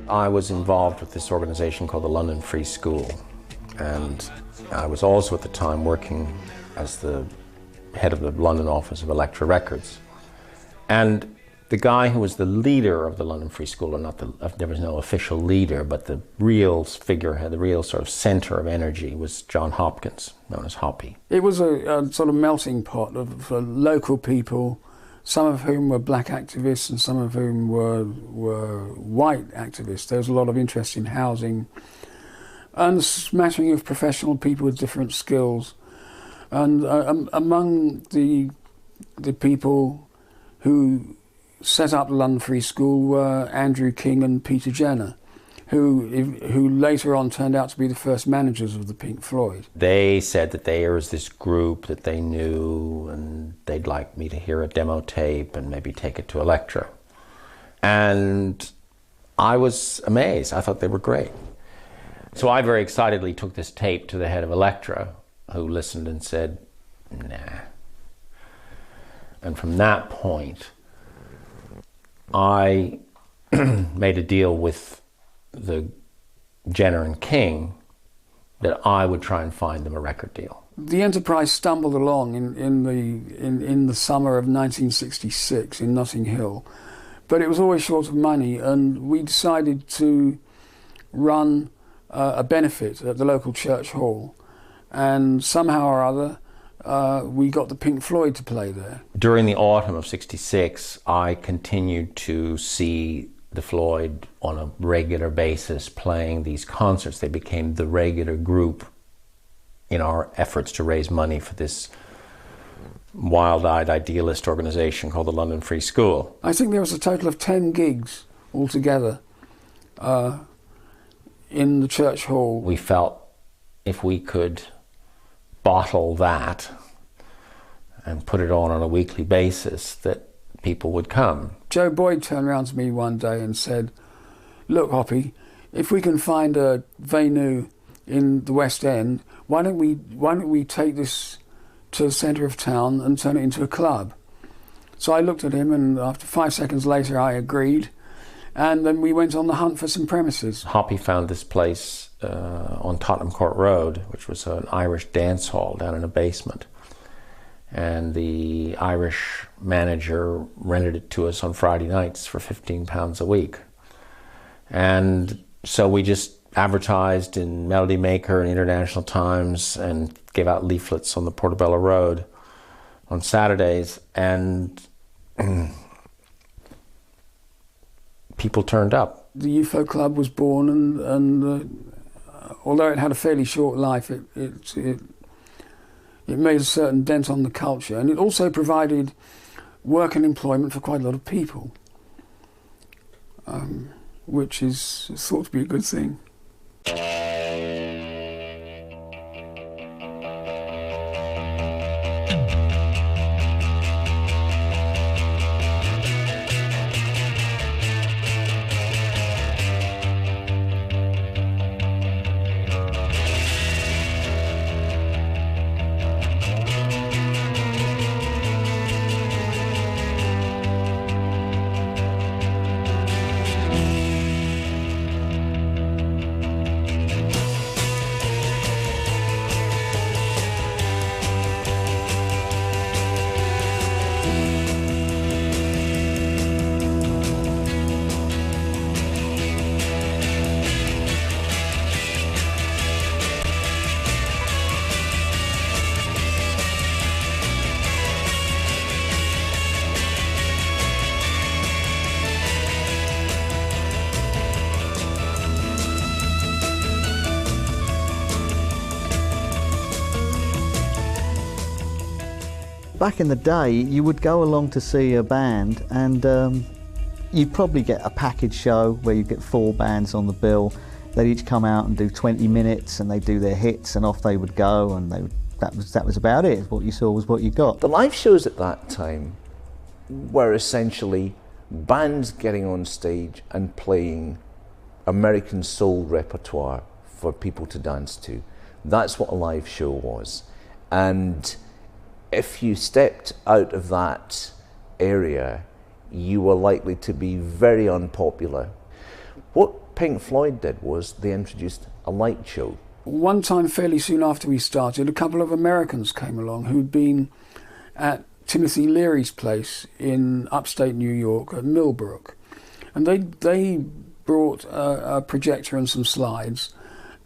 I was involved with this organization called the London Free School, and I was also at the time working as the head of the London office of Elektra Records. And the guy who was the leader of the London Free School, or there was no official leader, but the real figurehead, the real sort of center of energy was John Hopkins, known as Hoppy. It was a sort of melting pot of local people, some of whom were black activists and some of whom were white activists. There was a lot of interest in housing and a smattering of professional people with different skills. And among the people who set up the London Free School were Andrew King and Peter Jenner, who later on turned out to be the first managers of the Pink Floyd. They said that there was this group that they knew and they'd like me to hear a demo tape and maybe take it to Elektra. And I was amazed. I thought they were great. So I very excitedly took this tape to the head of Elektra, who listened and said, nah. And from that point, I made a deal with the Jenner and King that I would try and find them a record deal. The enterprise stumbled along in the summer of 1966 in Notting Hill, but it was always short of money, and we decided to run a benefit at the local church hall, and somehow or other we got the Pink Floyd to play there. During the autumn of '66, I continued to see the Floyd on a regular basis playing these concerts. They became the regular group in our efforts to raise money for this wild-eyed idealist organization called the London Free School. I think there was a total of 10 gigs altogether in the church hall. We felt if we could bottle that and put it on a weekly basis, that people would come. Joe Boyd turned around to me one day and said, look, Hoppy, if we can find a venue in the West End, why don't we take this to the centre of town and turn it into a club? So I looked at him, and after 5 seconds later I agreed, and then we went on the hunt for some premises. Hoppy found this place on Tottenham Court Road, which was an Irish dance hall down in a basement. And the Irish manager rented it to us on Friday nights for £15 a week. And so we just advertised in Melody Maker and International Times and gave out leaflets on the Portobello Road on Saturdays, and people turned up. The UFO Club was born, and although it had a fairly short life, it made a certain dent on the culture, and it also provided work and employment for quite a lot of people, which is thought to be a good thing. Back in the day, you would go along to see a band, and you'd probably get a package show where you get 4 bands on the bill. They'd each come out and do 20 minutes, and they'd do their hits, and off they would go, and that was about it. What you saw was what you got. The live shows at that time were essentially bands getting on stage and playing American soul repertoire for people to dance to. That's what a live show was. And if you stepped out of that area, you were likely to be very unpopular. What Pink Floyd did was they introduced a light show. One time, fairly soon after we started, a couple of Americans came along who'd been at Timothy Leary's place in upstate New York at Millbrook. And they brought a projector and some slides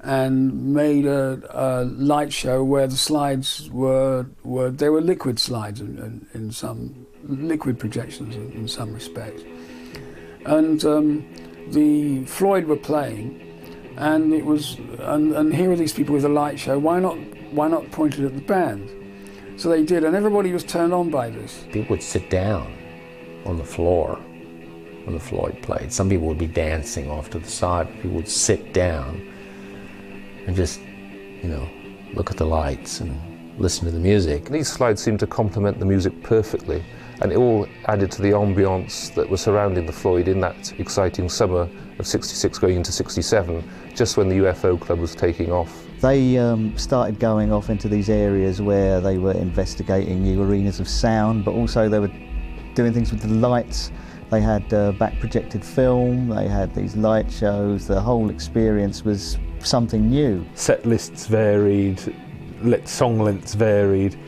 and made a light show where the slides were liquid slides in some liquid projections in some respects. And the Floyd were playing, and it was and here are these people with a light show. Why not point it at the band? So they did, and everybody was turned on by this. People would sit down on the floor when the Floyd played. Some people would be dancing off to the side. People would sit down and just, look at the lights and listen to the music. These slides seemed to complement the music perfectly, and it all added to the ambience that was surrounding the Floyd in that exciting summer of '66 going into '67, just when the UFO Club was taking off. They started going off into these areas where they were investigating new arenas of sound, but also they were doing things with the lights. They had back projected film, they had these light shows. The whole experience was something new. Set lists varied, song lengths varied.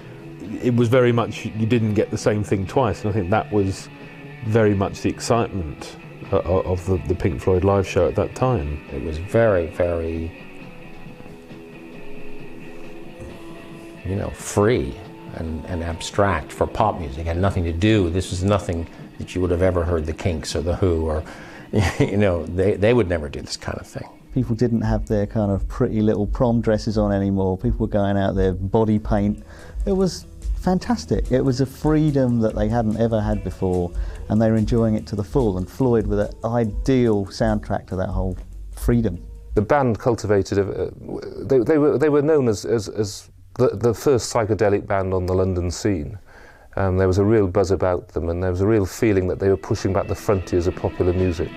It was very much, you didn't get the same thing twice, and I think that was very much the excitement of the Pink Floyd live show at that time. It was very, very, free and abstract for pop music. It had nothing to do, this was nothing that you would have ever heard the Kinks or the Who, or, they would never do this kind of thing. People didn't have their kind of pretty little prom dresses on anymore. People were going out there body paint. It was fantastic. It was a freedom that they hadn't ever had before, and they were enjoying it to the full, and Floyd were the ideal soundtrack to that whole freedom. The band cultivated, they were known as the first psychedelic band on the London scene. There was a real buzz about them, and there was a real feeling that they were pushing back the frontiers of popular music.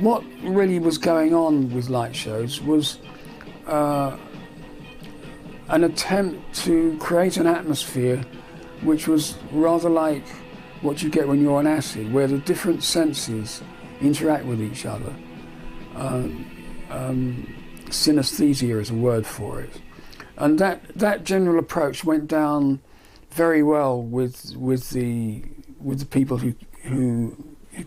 What really was going on with light shows was an attempt to create an atmosphere which was rather like what you get when you're on acid, where the different senses interact with each other. Synesthesia is a word for it. And that general approach went down very well with the people who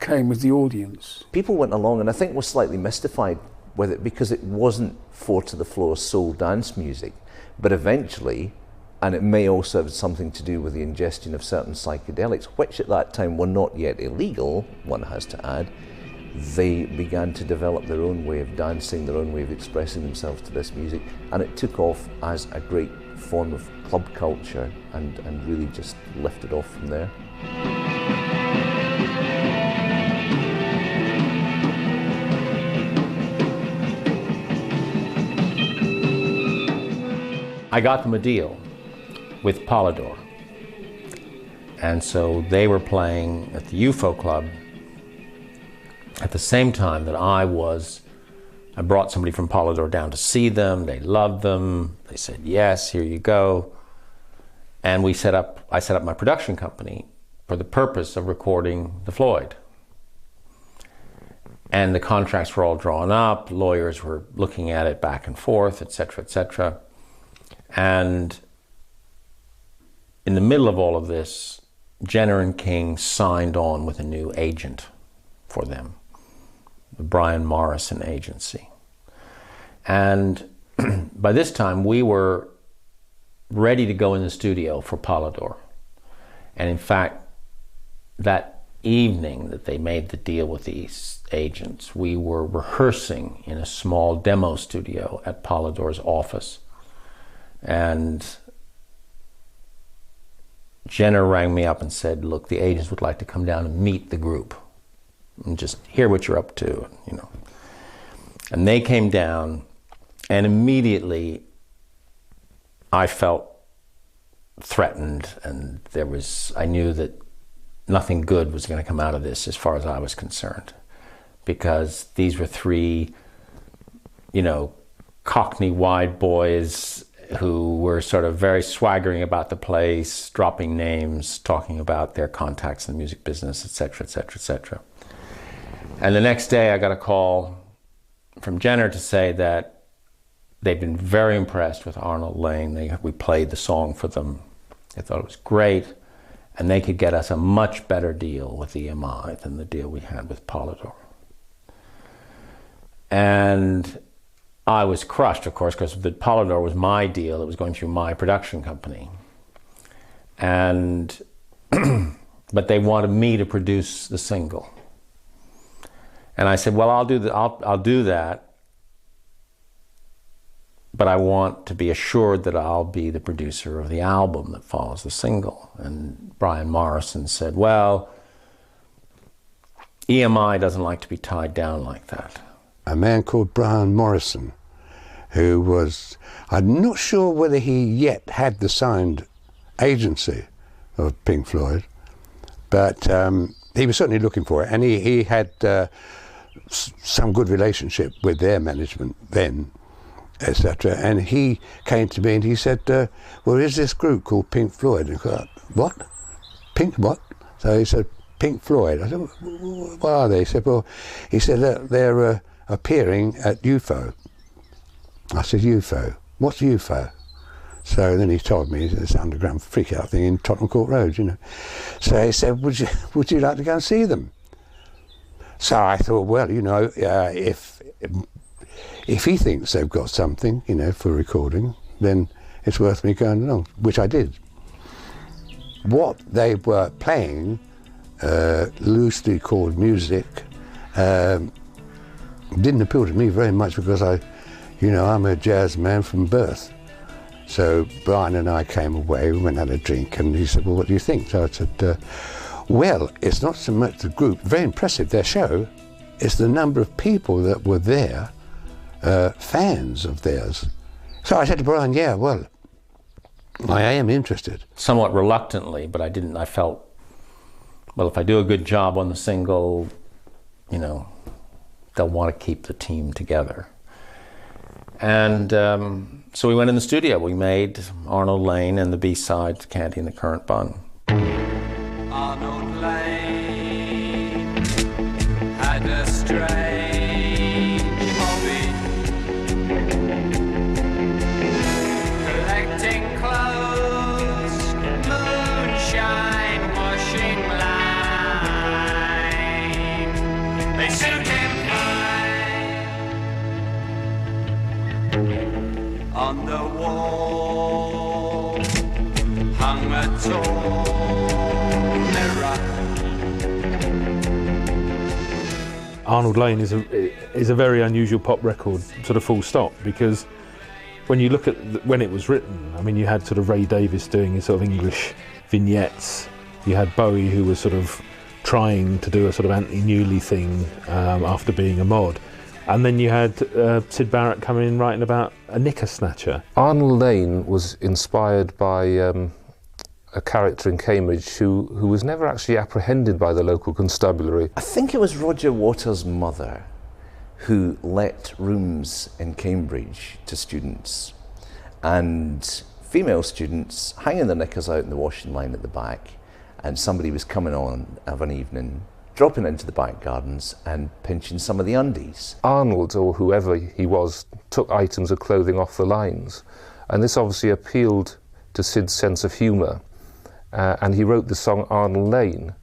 came with the audience. People went along and I think were slightly mystified with it because it wasn't four to the floor soul dance music. But eventually, and it may also have something to do with the ingestion of certain psychedelics, which at that time were not yet illegal, one has to add, they began to develop their own way of dancing, their own way of expressing themselves to this music, and it took off as a great form of club culture and really just lifted off from there. I got them a deal with Polydor. And so they were playing at the UFO Club at the same time that I brought somebody from Polydor down to see them. They loved them. They said, yes, here you go. And I set up my production company for the purpose of recording the Floyd. And the contracts were all drawn up. Lawyers were looking at it back and forth, et cetera, et cetera. And in the middle of all of this, Jenner and King signed on with a new agent for them, the Brian Morrison Agency. And by this time, we were ready to go in the studio for Polydor. And in fact, that evening that they made the deal with these agents, we were rehearsing in a small demo studio at Polydor's office. And Jenner rang me up and said, look, the agents would like to come down and meet the group and just hear what you're up to, And they came down, and immediately I felt threatened, and I knew that nothing good was going to come out of this as far as I was concerned, because these were three, you know, Cockney wide boys who were sort of very swaggering about the place, dropping names, talking about their contacts in the music business, etc., etc., etc. And the next day I got a call from Jenner to say that they'd been very impressed with Arnold Lane. We played the song for them. They thought it was great, and they could get us a much better deal with EMI than the deal we had with Polydor. And I was crushed, of course, because the Polydor was my deal. It was going through my production company. And but they wanted me to produce the single. And I said, well, I'll do that, but I want to be assured that I'll be the producer of the album that follows the single. And Brian Morrison said, well, EMI doesn't like to be tied down like that. A man called Brian Morrison, who was, I'm not sure whether he yet had the signed agency of Pink Floyd, but he was certainly looking for it, and he had some good relationship with their management then, etc. And he came to me and he said, well, here's this group called Pink Floyd. And I thought, what? Pink what? So he said, Pink Floyd. I said, what are they? He said, well, they're appearing at UFO. I said, UFO? What's UFO? So then he told me this underground freak out thing in Tottenham Court Road, you know. So he said, would you like to go and see them? So I thought, well, you know, if he thinks they've got something, you know, for recording, then it's worth me going along, which I did. What they were playing, loosely called music, didn't appeal to me very much because I'm a jazz man from birth. So Brian and I came away, we went and had a drink, and he said, well, what do you think? So I said, well, it's not so much the group, very impressive, their show, it's the number of people that were there, fans of theirs. So I said to Brian, yeah, well, I am interested. Somewhat reluctantly, but I felt, well, if I do a good job on the single, you know, they'll want to keep the team together. And so we went in the studio. We made Arnold Lane and the B-side, Candy and the Currant Bun. Arnold Lane had a strange hobby, collecting clothes, moonshine, washing line. They suit him fine. On the wall hung a tall mirror. Arnold Lane is a very unusual pop record, sort of full stop, because when you look at when it was written, I mean, you had sort of Ray Davies doing his sort of English vignettes, you had Bowie, who was sort of trying to do a sort of Anthony Newley thing after being a mod, and then you had Syd Barrett coming in writing about a knicker snatcher. Arnold Lane was inspired by a character in Cambridge who was never actually apprehended by the local constabulary. I think it was Roger Waters' mother who let rooms in Cambridge to students, and female students hanging their knickers out in the washing line at the back, and somebody was coming on of an evening, dropping into the back gardens and pinching some of the undies. Arnold, or whoever he was, took items of clothing off the lines, and this obviously appealed to Syd's sense of humour, and he wrote the song Arnold Lane,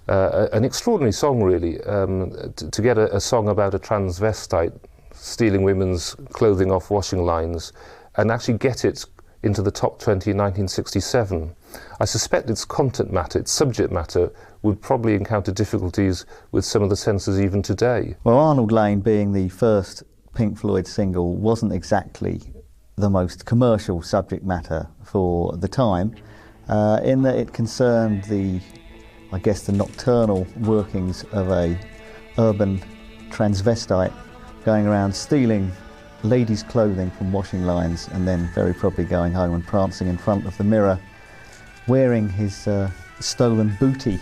an extraordinary song really, to get a song about a transvestite stealing women's clothing off washing lines and actually get it into the top 20 in 1967. I suspect its content matter, its subject matter, would probably encounter difficulties with some of the censors even today. Well, Arnold Lane, being the first Pink Floyd single, wasn't exactly the most commercial subject matter for the time, in that it concerned the nocturnal workings of a urban transvestite going around stealing ladies' clothing from washing lines and then very probably going home and prancing in front of the mirror wearing his stolen booty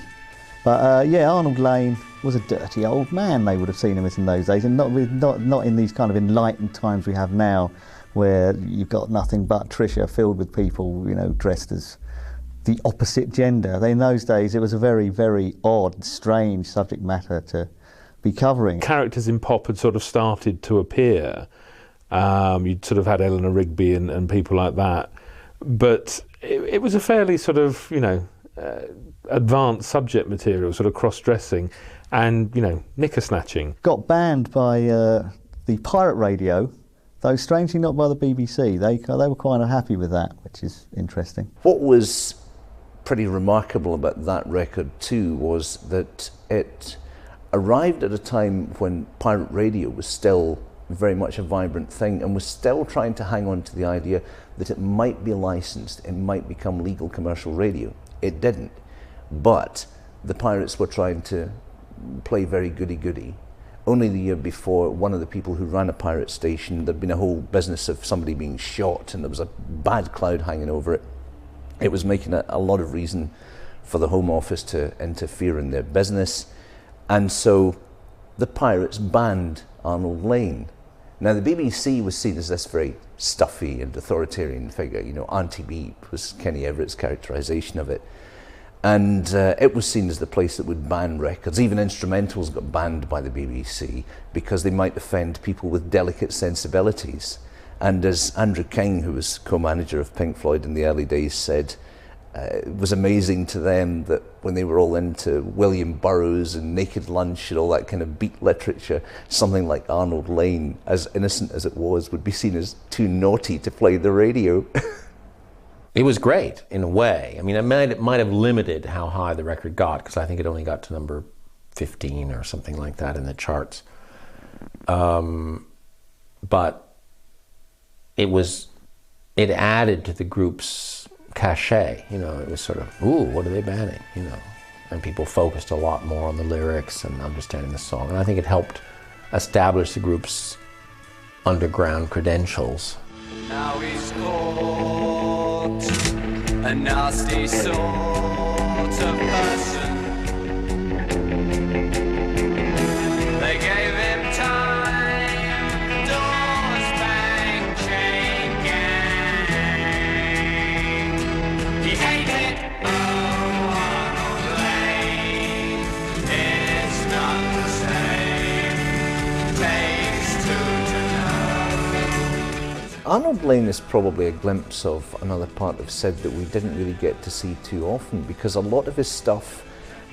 But yeah, Arnold Lane was a dirty old man. They would have seen him as in those days, and not in these kind of enlightened times we have now, where you've got nothing but Tricia filled with people, you know, dressed as the opposite gender. In those days, it was a very, very odd, strange subject matter to be covering. Characters in pop had sort of started to appear. You'd sort of had Eleanor Rigby and people like that, but it was a fairly sort of, you know, advanced subject material, sort of cross-dressing and, you know, knicker snatching. Got banned by the pirate radio, though strangely not by the BBC. They were quite unhappy with that, which is interesting. What was pretty remarkable about that record too was that it arrived at a time when pirate radio was still very much a vibrant thing and was still trying to hang on to the idea that it might be licensed, it might become legal commercial radio. It didn't, but the pirates were trying to play very goody-goody. Only the year before, one of the people who ran a pirate station, there'd been a whole business of somebody being shot and there was a bad cloud hanging over it. It was making a lot of reason for the Home Office to interfere in their business, and so the pirates banned Arnold Lane. Now the BBC was seen as this very stuffy and authoritarian figure, you know, anti-beep was Kenny Everett's characterisation of it. And it was seen as the place that would ban records. Even instrumentals got banned by the BBC because they might offend people with delicate sensibilities. And as Andrew King, who was co-manager of Pink Floyd in the early days, said, it was amazing to them that when they were all into William Burroughs and Naked Lunch and all that kind of beat literature, something like Arnold Lane, as innocent as it was, would be seen as too naughty to play the radio. It was great in a way. I mean, it might have limited how high the record got, because I think it only got to number 15 or something like that in the charts. But it added to the group's cachet. You know, it was sort of, ooh, what are they banning? You know, and people focused a lot more on the lyrics and understanding the song. And I think it helped establish the group's underground credentials. Now he's caught, a nasty sort of person. They gave him time, doors bang, chain gang. He hated Arnold Lane. It's not the same. Takes two to know. Arnold Lane is probably a glimpse of another part of Sid that we didn't really get to see too often, because a lot of his stuff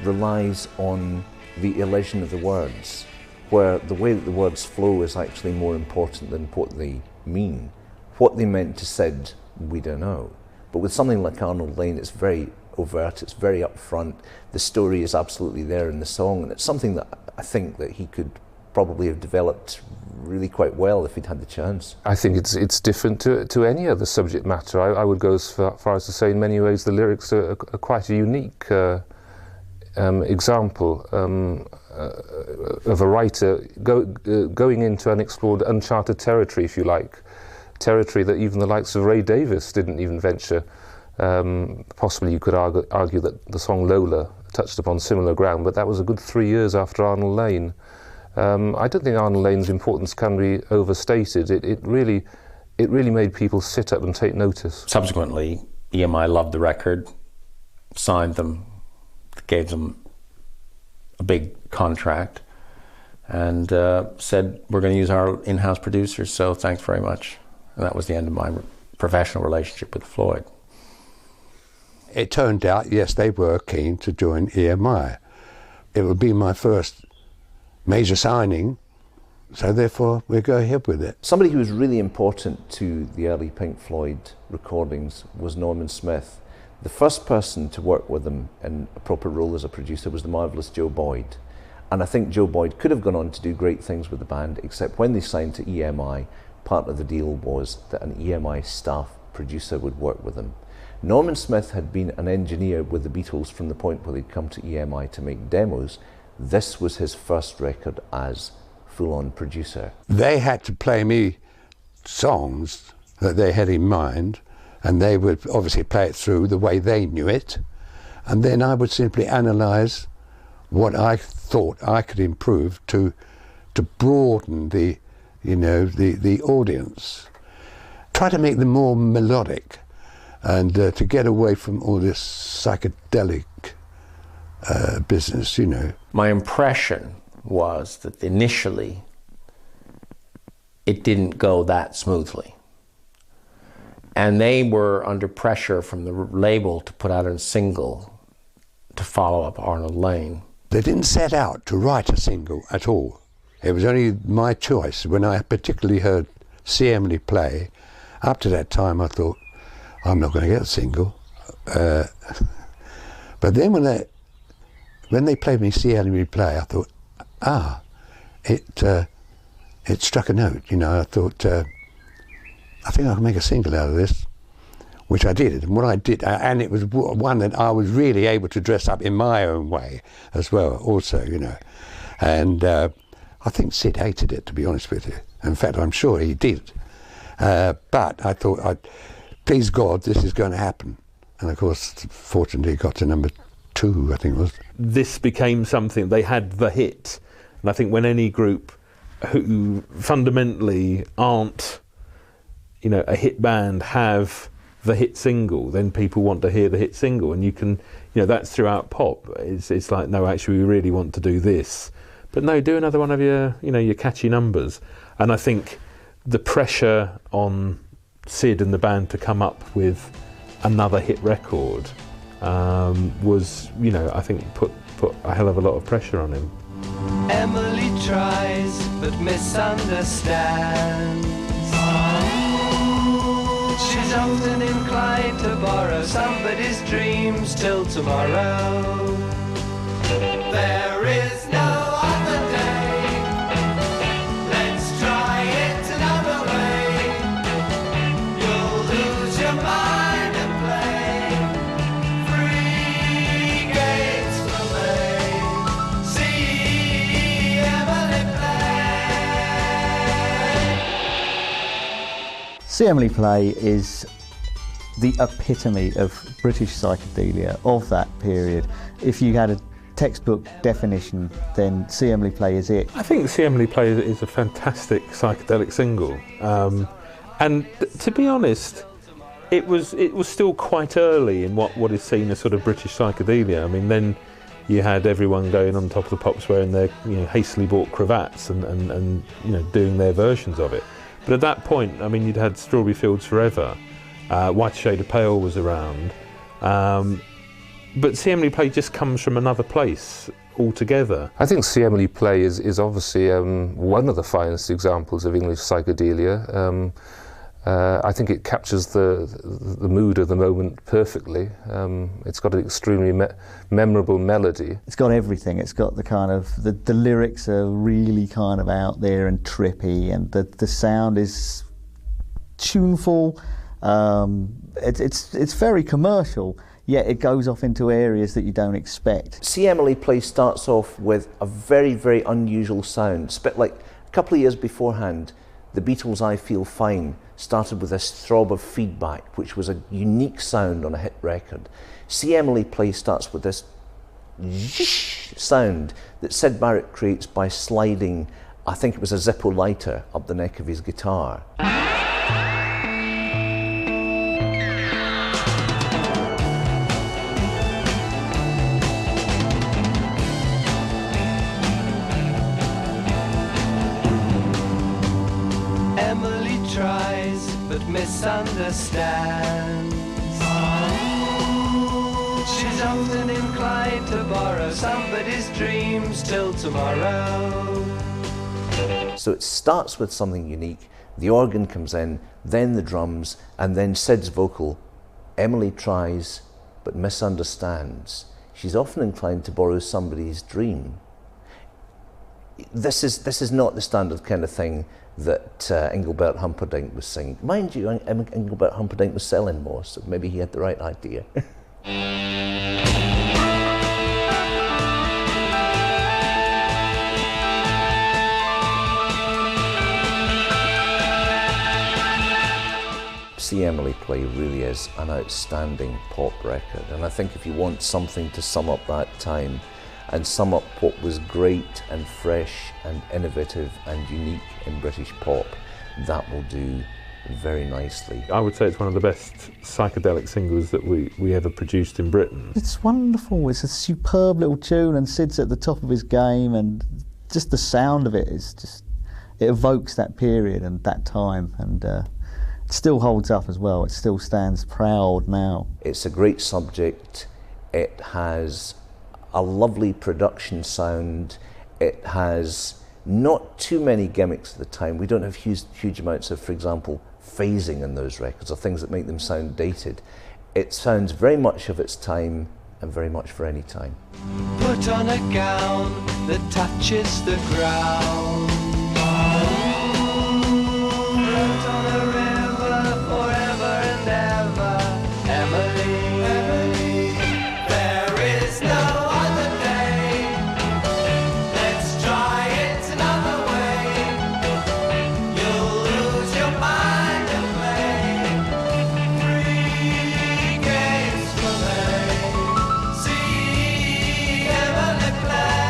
relies on the elision of the words, where the way that the words flow is actually more important than what they mean. What they meant to Sid, we don't know. But with something like Arnold Lane, it's very overt, it's very upfront, the story is absolutely there in the song, and it's something that I think that he could probably have developed really quite well if he'd had the chance. I think it's different to any other subject matter. I would go as far as to say in many ways the lyrics are quite a unique example of a writer going into unexplored, uncharted territory, if you like, territory that even the likes of Ray Davies didn't even venture. Possibly you could argue that the song Lola touched upon similar ground, but that was a good 3 years after Arnold Lane. I don't think Arnold Lane's importance can be overstated. It really made people sit up and take notice. Subsequently, EMI loved the record, signed them, gave them a big contract, and said, we're going to use our in-house producers, so thanks very much. And that was the end of my professional relationship with Floyd. It turned out, yes, they were keen to join EMI. It would be my first major signing, so therefore we go ahead with it. Somebody who was really important to the early Pink Floyd recordings was Norman Smith. The first person to work with him in a proper role as a producer was the marvellous Joe Boyd. And I think Joe Boyd could have gone on to do great things with the band, except when they signed to EMI, part of the deal was that an EMI staff producer would work with them. Norman Smith had been an engineer with the Beatles from the point where they'd come to EMI to make demos. This was his first record as full-on producer. They had to play me songs that they had in mind, and they would obviously play it through the way they knew it, and then I would simply analyse what I thought I could improve to broaden the, you know, the audience. Try to make them more melodic, and to get away from all this psychedelic business, you know. My impression was that initially it didn't go that smoothly. And they were under pressure from the label to put out a single to follow up Arnold Lane. They didn't set out to write a single at all. It was only my choice. When I particularly heard See Emily play, up to that time I thought, I'm not going to get a single. But then when they played me See Emily play, I thought, it struck a note, you know. I thought, I think I can make a single out of this, which I did. And what I did, and it was one that I was really able to dress up in my own way as well, also, you know. And I think Sid hated it, to be honest with you. In fact, I'm sure he did. But I thought, please God, this is going to happen. And of course, fortunately, it got to number 2, I think it was. This became something, they had the hit. And I think when any group who fundamentally aren't, you know, a hit band have the hit single, then people want to hear the hit single. And you can, you know, that's throughout pop. It's like, no, actually, we really want to do this. But no, do another one of your, you know, your catchy numbers. And I think the pressure on Sid and the band to come up with another hit record was, you know, I think put a hell of a lot of pressure on him. Emily tries but misunderstands. She's often inclined to borrow somebody's dreams till tomorrow. There is no other day. Let's try it another way. You'll lose your mind and play free games for me. See Emily play. See Emily Play is the epitome of British psychedelia of that period. If you had a textbook definition, then See Emily Play is it. I think See Emily Play is a fantastic psychedelic single. And to be honest, it was still quite early in what is seen as sort of British psychedelia. I mean, then you had everyone going on Top of the Pops wearing their, you know, hastily bought cravats and you know, doing their versions of it. But at that point, I mean, you'd had Strawberry Fields Forever, White Shade of Pale was around, but See Emily Play just comes from another place altogether. I think See Emily Play is obviously one of the finest examples of English psychedelia. I think it captures the mood of the moment perfectly. It's got an extremely memorable melody. It's got everything. It's got the kind of, the lyrics are really kind of out there and trippy, and the sound is tuneful. It's very commercial, yet it goes off into areas that you don't expect. See Emily Play starts off with a very, very unusual sound. It's a bit like a couple of years beforehand, the Beatles' I Feel Fine started with this throb of feedback, which was a unique sound on a hit record. See Emily Play starts with this sound that Syd Barrett creates by sliding, I think it was a Zippo lighter, up the neck of his guitar. Misunderstands. She's often inclined to borrow somebody's dreams till tomorrow. So it starts with something unique, the organ comes in, then the drums, and then Sid's vocal. Emily tries but misunderstands. She's often inclined to borrow somebody's dream. This is not the standard kind of thing that Engelbert Humperdinck was singing. Mind you, Engelbert Humperdinck was selling more, so maybe he had the right idea. See Emily Play really is an outstanding pop record, and I think if you want something to sum up that time, and sum up what was great and fresh and innovative and unique in British pop, that will do very nicely. I would say it's one of the best psychedelic singles that we ever produced in Britain. It's wonderful. It's a superb little tune, and Sid's at the top of his game, and just the sound of it is just, it evokes that period and that time, and it still holds up as well. It still stands proud now. It's a great subject. It has a lovely production sound. It has not too many gimmicks at the time. We don't have huge amounts of, for example, phasing in those records, or things that make them sound dated. It sounds very much of its time and very much for any time. Put on a gown that touches the ground. Float on a river forever and ever. Emily, Emily, there is no other day. Let's try it another way. You'll lose your mind and play. 3 games for me. See Emily play.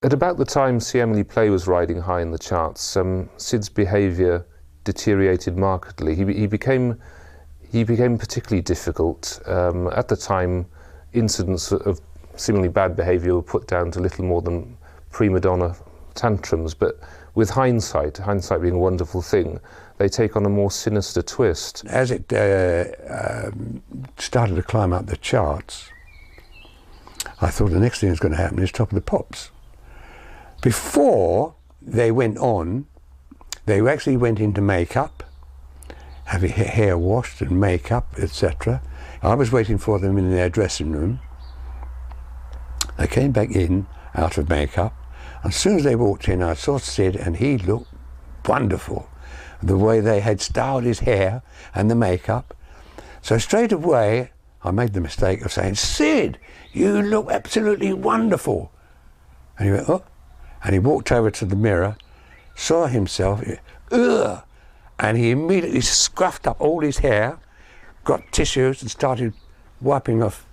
At about the time See Emily Play was riding high in the charts, Sid's behaviour deteriorated markedly. He became particularly difficult. At the time, incidents of seemingly bad behaviour were put down to little more than prima donna tantrums, but with hindsight being a wonderful thing, they take on a more sinister twist. As it started to climb up the charts, I thought the next thing that's going to happen is Top of the Pops. Before they went on, they actually went into makeup, having hair washed and makeup, etc. I was waiting for them in their dressing room. They came back in, out of makeup. As soon as they walked in, I saw Sid, and he looked wonderful. The way they had styled his hair and the makeup. So straight away, I made the mistake of saying, "Sid, you look absolutely wonderful." And he went, "Oh." And he walked over to the mirror, saw himself, ugh, and he immediately scruffed up all his hair, got tissues and started wiping off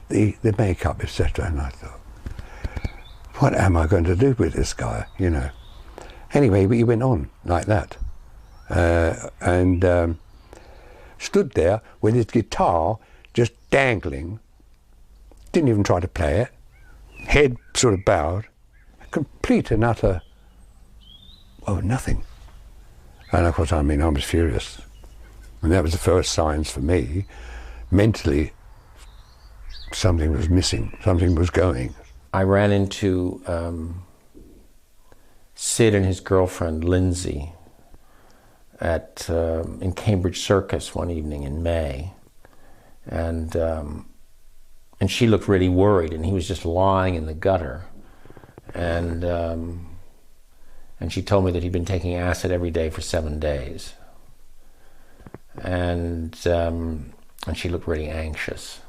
the makeup, etc. And I thought, what am I going to do with this guy, you know? Anyway, he went on like that, and stood there with his guitar just dangling, didn't even try to play it, head sort of bowed, complete and utter, well, nothing. And of course, I mean, I was furious. And that was the first signs for me, mentally, something was missing, something was going. I ran into Sid and his girlfriend, Lindsay, in Cambridge Circus one evening in May. And she looked really worried, and he was just lying in the gutter. And she told me that he'd been taking acid every day for 7 days. And she looked really anxious.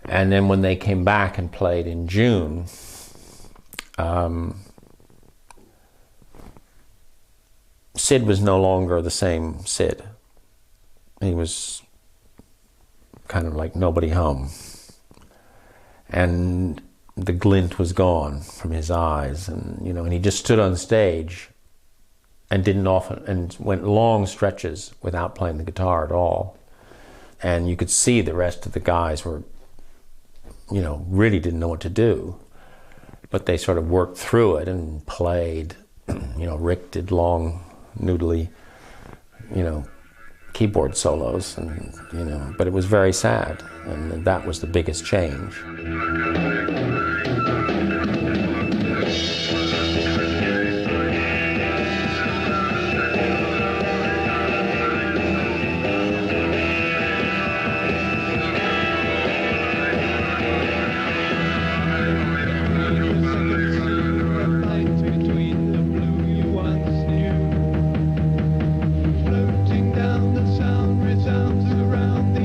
And then when they came back and played in June, Sid was no longer the same Sid. He was kind of like nobody home. And the glint was gone from his eyes, and and he just stood on stage and went long stretches without playing the guitar at all. And you could see the rest of the guys were, really didn't know what to do, but they sort of worked through it and played. Rick did long, noodly, keyboard solos, and but it was very sad, and that was the biggest change. Floating down, the sound resounds around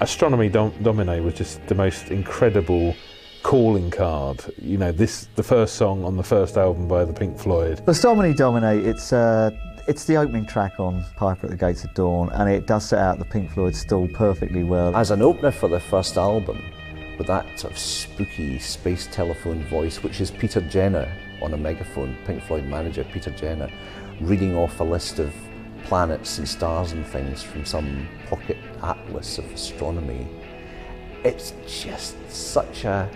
Astronomy Domine was just the most incredible calling card. You know, the first song on the first album by the Pink Floyd. Astronomy Domine, it's the opening track on Piper at the Gates of Dawn, and it does set out the Pink Floyd stall perfectly well. As an opener for the first album, with that sort of spooky space telephone voice, which is Peter Jenner on a megaphone, Pink Floyd manager Peter Jenner, reading off a list of planets and stars and things from some pocket atlas of astronomy. It's just such a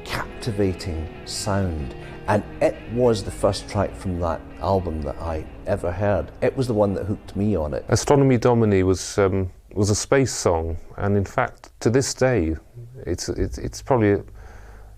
captivating sound, and it was the first track from that album that I ever heard. It was the one that hooked me on it. Astronomy Domine was a space song, and in fact, to this day, it's probably a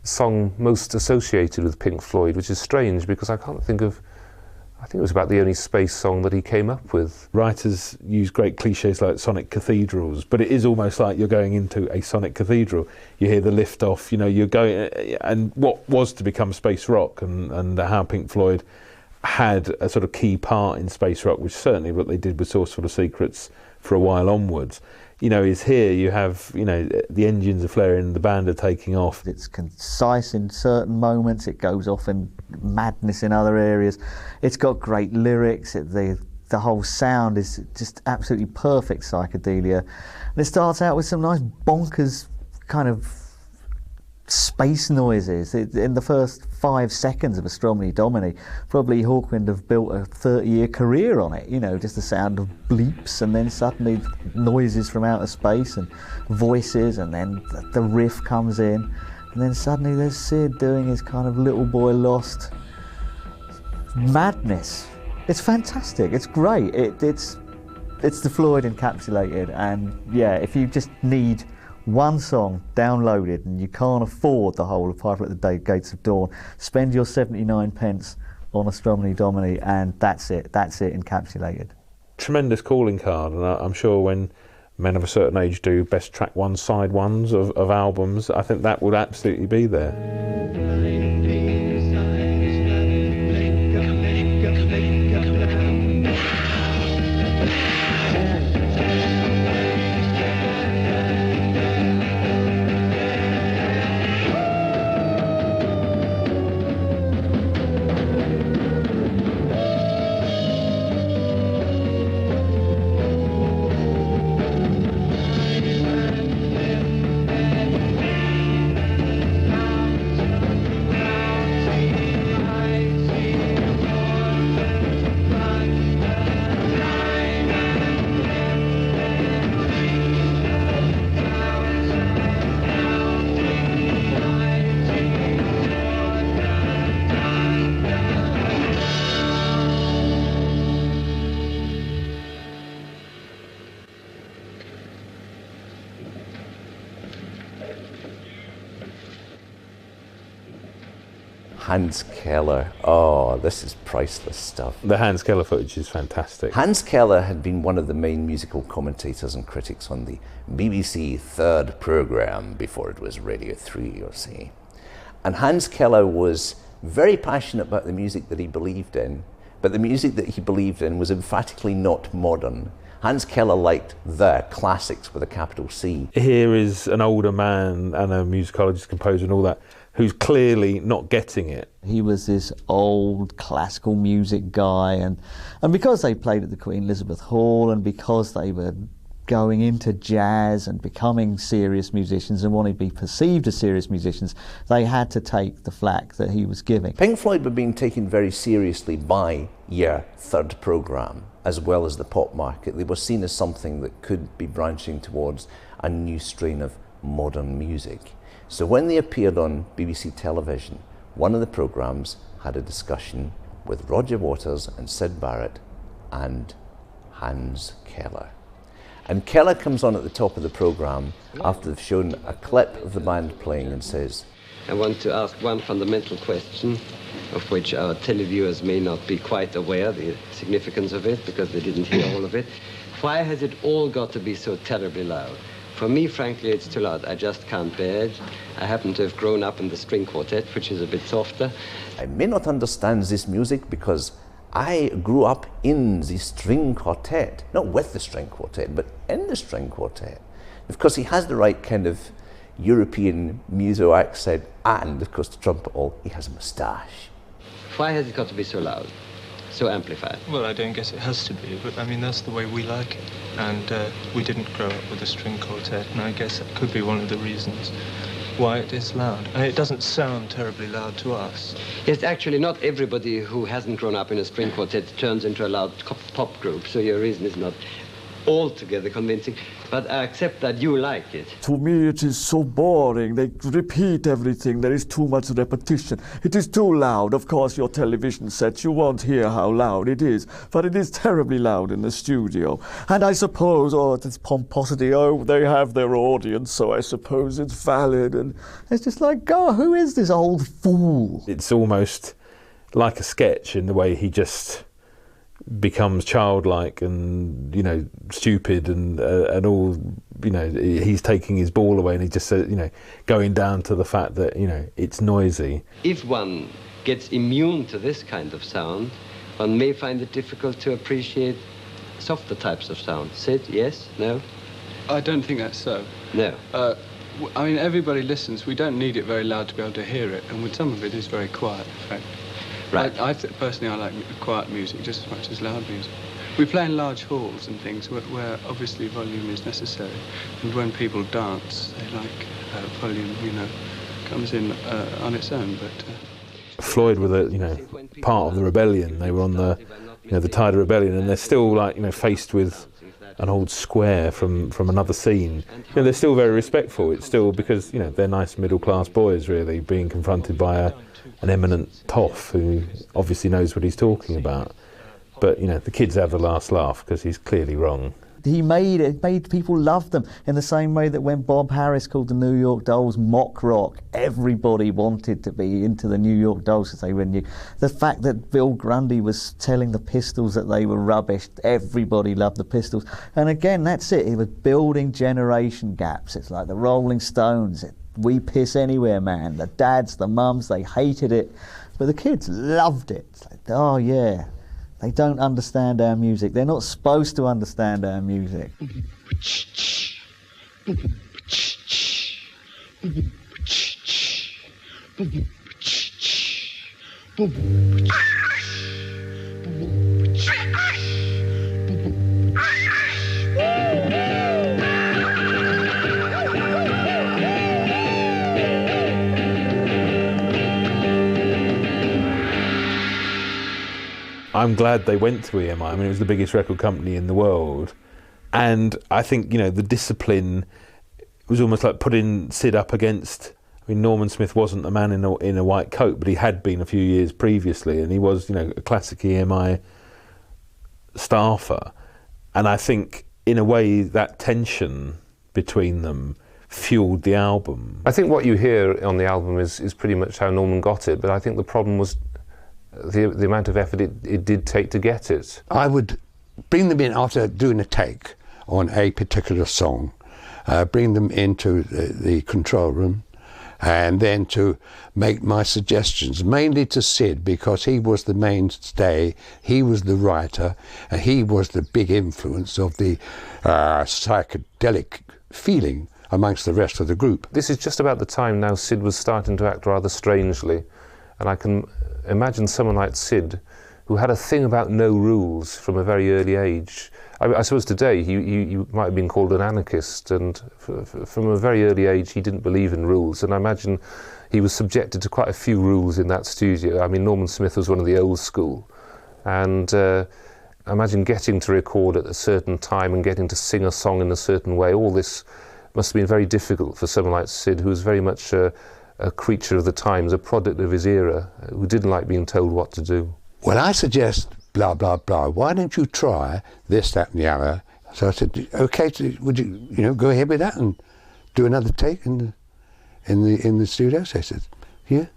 song most associated with Pink Floyd, which is strange because I think it was about the only space song that he came up with. Writers use great cliches like sonic cathedrals, but it is almost like you're going into a sonic cathedral. You hear the lift off, you know, you're going, and what was to become space rock, and how Pink Floyd had a sort of key part in space rock, which certainly what they did with Source Full of Secrets for a while onwards. You know, is here you have, you know, the engines are flaring, the band are taking off. It's concise in certain moments, it goes off in madness in other areas. It's got great lyrics, the whole sound is just absolutely perfect psychedelia. And it starts out with some nice bonkers kind of space noises. In the first 5 seconds of Astronomy Domine, probably Hawkwind have built a 30-year career on it, you know, just the sound of bleeps and then suddenly noises from outer space and voices, and then the riff comes in, and then suddenly there's Sid doing his kind of Little Boy Lost madness. It's fantastic, it's great, it's the Floyd encapsulated. And yeah, if you just need one song downloaded and you can't afford the whole of Piper at the Gates of Dawn, spend your 79 pence on Astronomy Domine, and that's it encapsulated. Tremendous calling card, and I'm sure when men of a certain age do best track one side ones of albums, I think that would absolutely be there. Hans Keller. Oh, this is priceless stuff. The Hans Keller footage is fantastic. Hans Keller had been one of the main musical commentators and critics on the BBC third programme before it was Radio 3, or say. And Hans Keller was very passionate about the music that he believed in, but the music that he believed in was emphatically not modern. Hans Keller liked the classics with a capital C. Here is an older man and a musicologist, composer and all that, who's clearly not getting it. He was this old classical music guy, and because they played at the Queen Elizabeth Hall, and because they were going into jazz and becoming serious musicians and wanting to be perceived as serious musicians, they had to take the flack that he was giving. Pink Floyd were being taken very seriously by your third programme, as well as the pop market. They were seen as something that could be branching towards a new strain of modern music. So when they appeared on BBC television, one of the programmes had a discussion with Roger Waters and Syd Barrett and Hans Keller. And Keller comes on at the top of the programme after they've shown a clip of the band playing and says, I want to ask one fundamental question, of which our televiewers may not be quite aware the significance of it, because they didn't hear all of it. Why has it all got to be so terribly loud? For me, frankly, it's too loud. I just can't bear it. I happen to have grown up in the string quartet, which is a bit softer. I may not understand this music because I grew up in the string quartet, not with the string quartet, but in the string quartet. Of course, he has the right kind of European muso accent, and of course, to trump it all, he has a moustache. Why has it got to be so loud, so amplified? Well, I don't guess it has to be, but I mean, that's the way we like it. And we didn't grow up with a string quartet, and I guess that could be one of the reasons why it is loud. And it doesn't sound terribly loud to us. Yes, actually, not everybody who hasn't grown up in a string quartet turns into a loud pop group, so your reason is not altogether convincing, but I accept that you like it. To me, it is so boring. They repeat everything. There is too much repetition. It is too loud. Of course, your television set, you won't hear how loud it is, but it is terribly loud in the studio. And I suppose, this pomposity, they have their audience, so I suppose it's valid. And it's just like, God, who is this old fool? It's almost like a sketch in the way he just becomes childlike and, you know, stupid and all, you know, he's taking his ball away and he just says, you know, going down to the fact that, you know, it's noisy. If one gets immune to this kind of sound, one may find it difficult to appreciate softer types of sound. Sid, yes? No? I don't think that's so. No. I mean, everybody listens. We don't need it very loud to be able to hear it, and with some of it is very quiet, in fact. Right. Personally, I like quiet music just as much as loud music. We play in large halls and things where obviously volume is necessary, and when people dance, they like volume, you know, comes in on its own. But Floyd were the, you know, part of the rebellion. They were on the, you know, the tide of rebellion, and they're still, like, you know, faced with an old square from another scene. You know, they're still very respectful. It's still because, you know, they're nice middle class boys really being confronted by an eminent toff who obviously knows what he's talking about. But, you know, the kids have the last laugh because he's clearly wrong. He made people love them in the same way that when Bob Harris called the New York Dolls mock rock, everybody wanted to be into the New York Dolls because they were new. The fact that Bill Grundy was telling the Pistols that they were rubbish, everybody loved the Pistols. And again, that's it. It was building generation gaps. It's like the Rolling Stones. We piss anywhere, man. The dads, the mums, they hated it. But the kids loved it. It's like, oh, yeah. They don't understand our music. They're not supposed to understand our music. I'm glad they went to EMI. I mean, it was the biggest record company in the world. And I think, you know, the discipline was almost like putting Sid up against... I mean, Norman Smith wasn't a man in a white coat, but he had been a few years previously, and he was, you know, a classic EMI staffer. And I think, in a way, that tension between them fueled the album. I think what you hear on the album is pretty much how Norman got it, but I think the problem was the amount of effort it did take to get it. I would bring them in after doing a take on a particular song, bring them into the control room, and then to make my suggestions, mainly to Sid, because he was the mainstay, he was the writer, and he was the big influence of the psychedelic feeling amongst the rest of the group. This is just about the time now Sid was starting to act rather strangely, and I can imagine someone like Sid, who had a thing about no rules from a very early age. I suppose today he might have been called an anarchist, and from a very early age he didn't believe in rules, and I imagine he was subjected to quite a few rules in that studio. I mean, Norman Smith was one of the old school, and I imagine getting to record at a certain time and getting to sing a song in a certain way, all this must have been very difficult for someone like Sid, who was very much a creature of the times, a product of his era, who didn't like being told what to do. Well, I suggest blah, blah, blah. Why don't you try this, that and the other? So I said, okay, would you go ahead with that and do another take in the studio? So he said, yeah,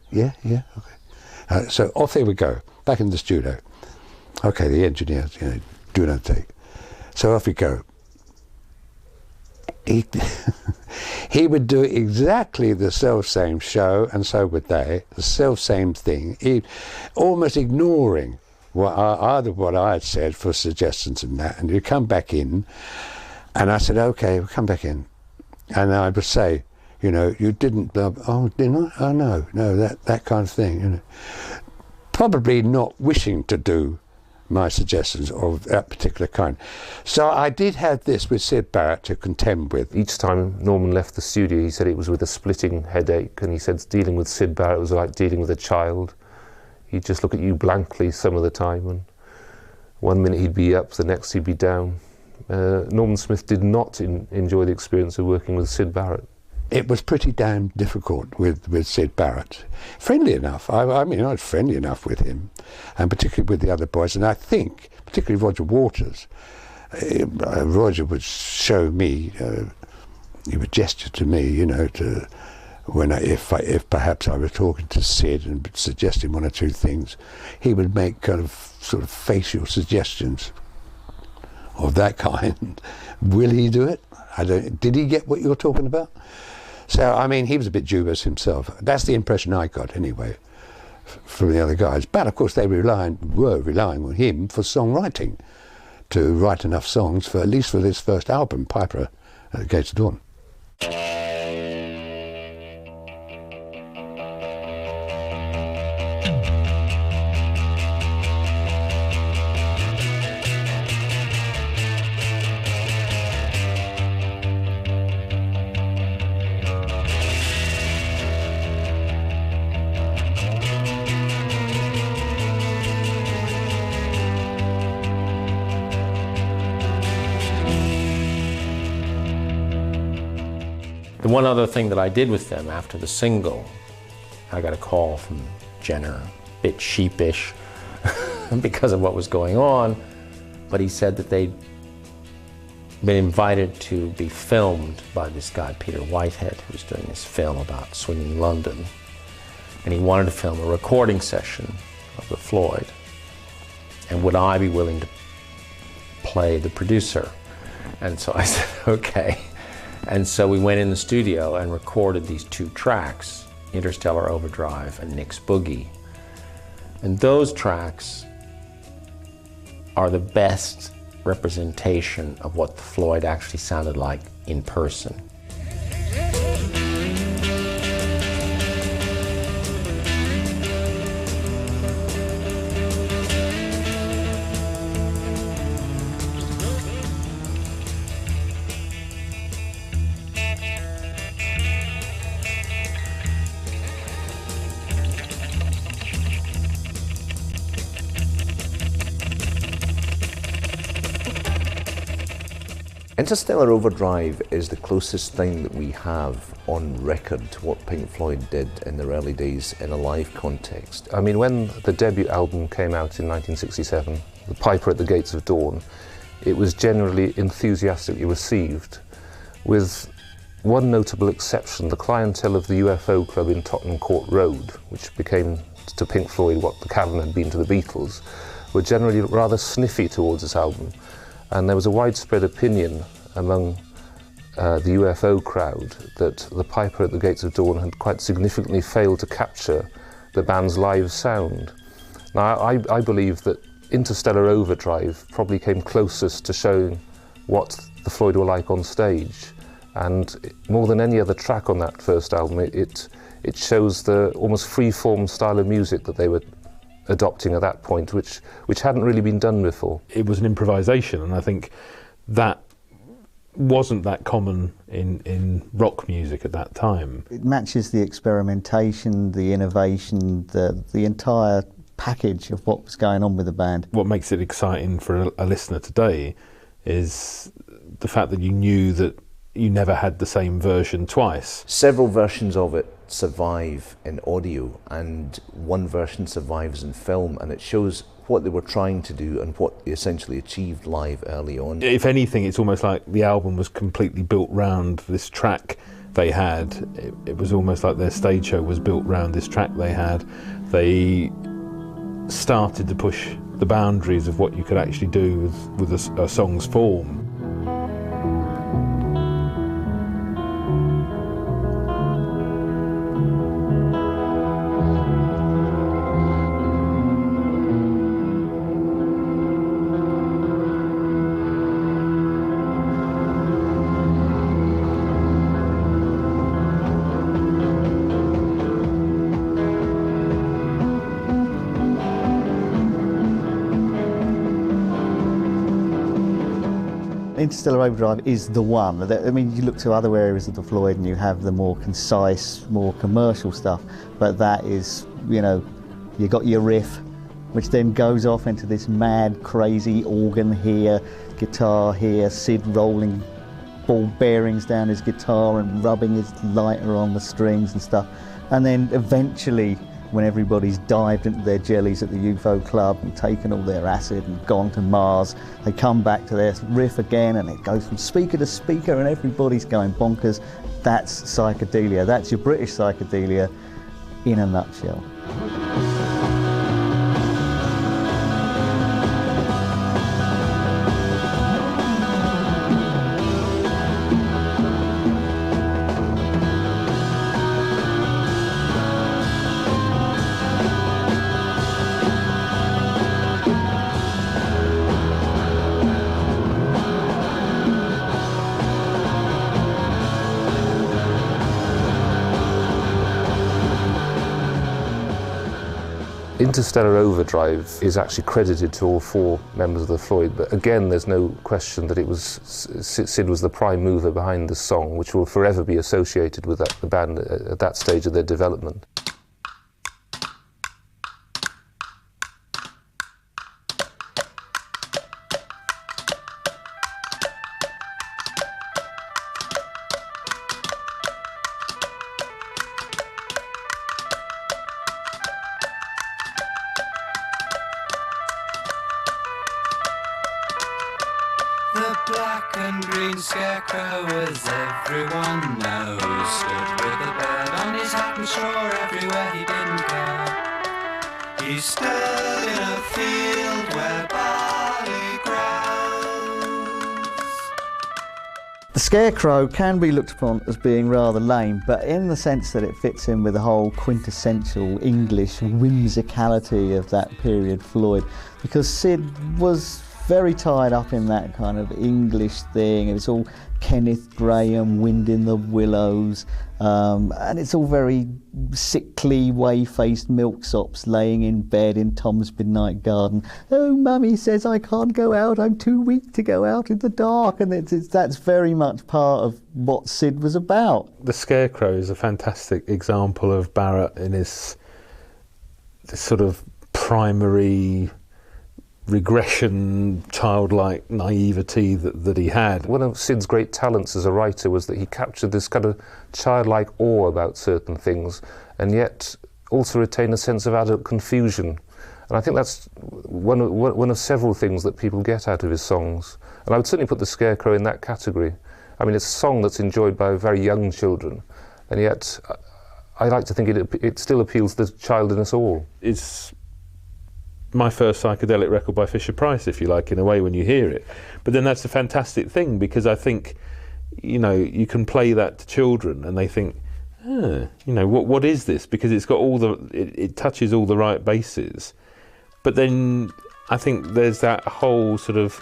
okay. So off they would go, back in the studio. Okay, the engineers, do another take. So off we go. He would do exactly the self-same show, and so would they, the self-same thing, almost ignoring what I had said for suggestions and that, and he'd come back in, and I said, okay, we'll come back in. And I would say, you know, you didn't, oh, didn't I? Oh, no, that kind of thing. You know. Probably not wishing to do my suggestions of that particular kind. So I did have this with Syd Barrett to contend with. Each time Norman left the studio, he said it was with a splitting headache, and he said dealing with Syd Barrett was like dealing with a child. He'd just look at you blankly some of the time, and one minute he'd be up, the next he'd be down. Norman Smith did not enjoy the experience of working with Syd Barrett. It was pretty damn difficult with Syd Barrett. Friendly enough. I mean, I was friendly enough with him, and particularly with the other boys. And I think, particularly Roger Waters, Roger would show me, he would gesture to me, you know, to when if perhaps I was talking to Syd and suggesting one or two things, he would make kind of sort of facial suggestions of that kind. Will he do it? Did he get what you're talking about? So, I mean, he was a bit dubious himself. That's the impression I got, anyway, from the other guys. But, of course, they were relying on him for songwriting, to write enough songs, for at least for this first album, Piper at the Gates of Dawn. The one other thing that I did with them after the single, I got a call from Jenner, a bit sheepish because of what was going on, but he said that they'd been invited to be filmed by this guy, Peter Whitehead, who was doing this film about swinging London, and he wanted to film a recording session of the Floyd, and would I be willing to play the producer? And so I said, okay. And so we went in the studio and recorded these two tracks, Interstellar Overdrive and Nick's Boogie. And those tracks are the best representation of what the Floyd actually sounded like in person. Interstellar Overdrive is the closest thing that we have on record to what Pink Floyd did in their early days in a live context. I mean, when the debut album came out in 1967, The Piper at the Gates of Dawn, it was generally enthusiastically received, with one notable exception: the clientele of the UFO Club in Tottenham Court Road, which became to Pink Floyd what the Cavern had been to the Beatles, were generally rather sniffy towards this album. And there was a widespread opinion among the UFO crowd that The Piper at the Gates of Dawn had quite significantly failed to capture the band's live sound. Now, I believe that Interstellar Overdrive probably came closest to showing what the Floyd were like on stage. And more than any other track on that first album, it shows the almost free-form style of music that they were adopting at that point, which hadn't really been done before. It was an improvisation, and I think that wasn't that common in rock music at that time. It matches the experimentation, the innovation, the entire package of what was going on with the band. What makes it exciting for a listener today is the fact that you knew that you never had the same version twice. Several versions of it survive in audio, and one version survives in film, and it shows what they were trying to do and what they essentially achieved live early on. If anything, it's almost like the album was completely built round this track they had. It was almost like their stage show was built round this track they had. They started to push the boundaries of what you could actually do with a song's form. Interstellar Overdrive is the one. I mean, you look to other areas of the Floyd and you have the more concise, more commercial stuff, but that is, you know, you got your riff, which then goes off into this mad, crazy organ here, guitar here, Sid rolling ball bearings down his guitar and rubbing his lighter on the strings and stuff. And then eventually, when everybody's dived into their jellies at the UFO club and taken all their acid and gone to Mars, they come back to their riff again and it goes from speaker to speaker and everybody's going bonkers. That's psychedelia. That's your British psychedelia in a nutshell. Interstellar Overdrive is actually credited to all four members of the Floyd, but again there's no question that it was Sid was the prime mover behind the song, which will forever be associated with the band at that stage of their development. The black and green scarecrow, as everyone knows, stood with a bird on his hat and shore everywhere he didn't care. He stood in a field where barley grows. The Scarecrow can be looked upon as being rather lame, but in the sense that it fits in with the whole quintessential English whimsicality of that period Floyd, because Sid was very tied up in that kind of English thing. It's all Kenneth Graham, Wind in the Willows, and it's all very sickly, whey-faced milksops laying in bed in Tom's Midnight Garden. Oh, Mummy says I can't go out, I'm too weak to go out in the dark, and that's very much part of what Sid was about. The Scarecrow is a fantastic example of Barrett in this sort of primary regression, childlike naivety that he had. One of Sid's great talents as a writer was that he captured this kind of childlike awe about certain things and yet also retained a sense of adult confusion. And I think that's one of several things that people get out of his songs. And I would certainly put The Scarecrow in that category. I mean, it's a song that's enjoyed by very young children, and yet I like to think it still appeals to the child in us all. It's my first psychedelic record by Fisher-Price, if you like, in a way, when you hear it. But then that's a fantastic thing, because I think, you know, you can play that to children and they think, you know, what is this? Because it's got it touches all the right bases. But then I think there's that whole sort of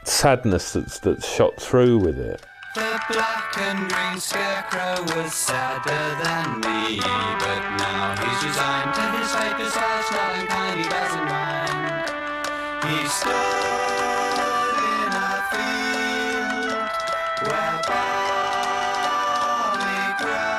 sadness that's shot through with it. The black and green scarecrow was sadder than me, but now he's resigned to his fate, besides not unkind, he doesn't mind. He stood in a field where barley grows.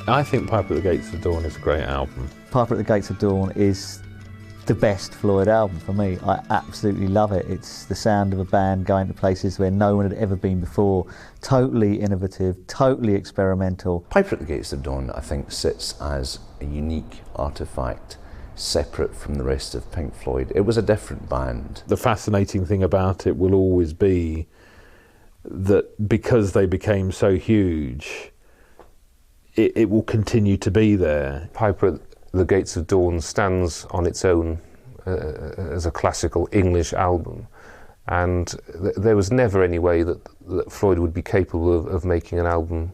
I think Piper at the Gates of Dawn is a great album. Piper at the Gates of Dawn is the best Floyd album for me. I absolutely love it. It's the sound of a band going to places where no one had ever been before. Totally innovative, totally experimental. Piper at the Gates of Dawn, I think, sits as a unique artefact, separate from the rest of Pink Floyd. It was a different band. The fascinating thing about it will always be that because they became so huge, it will continue to be there. Piper at the Gates of Dawn stands on its own as a classical English album, and there was never any way that Floyd would be capable of making an album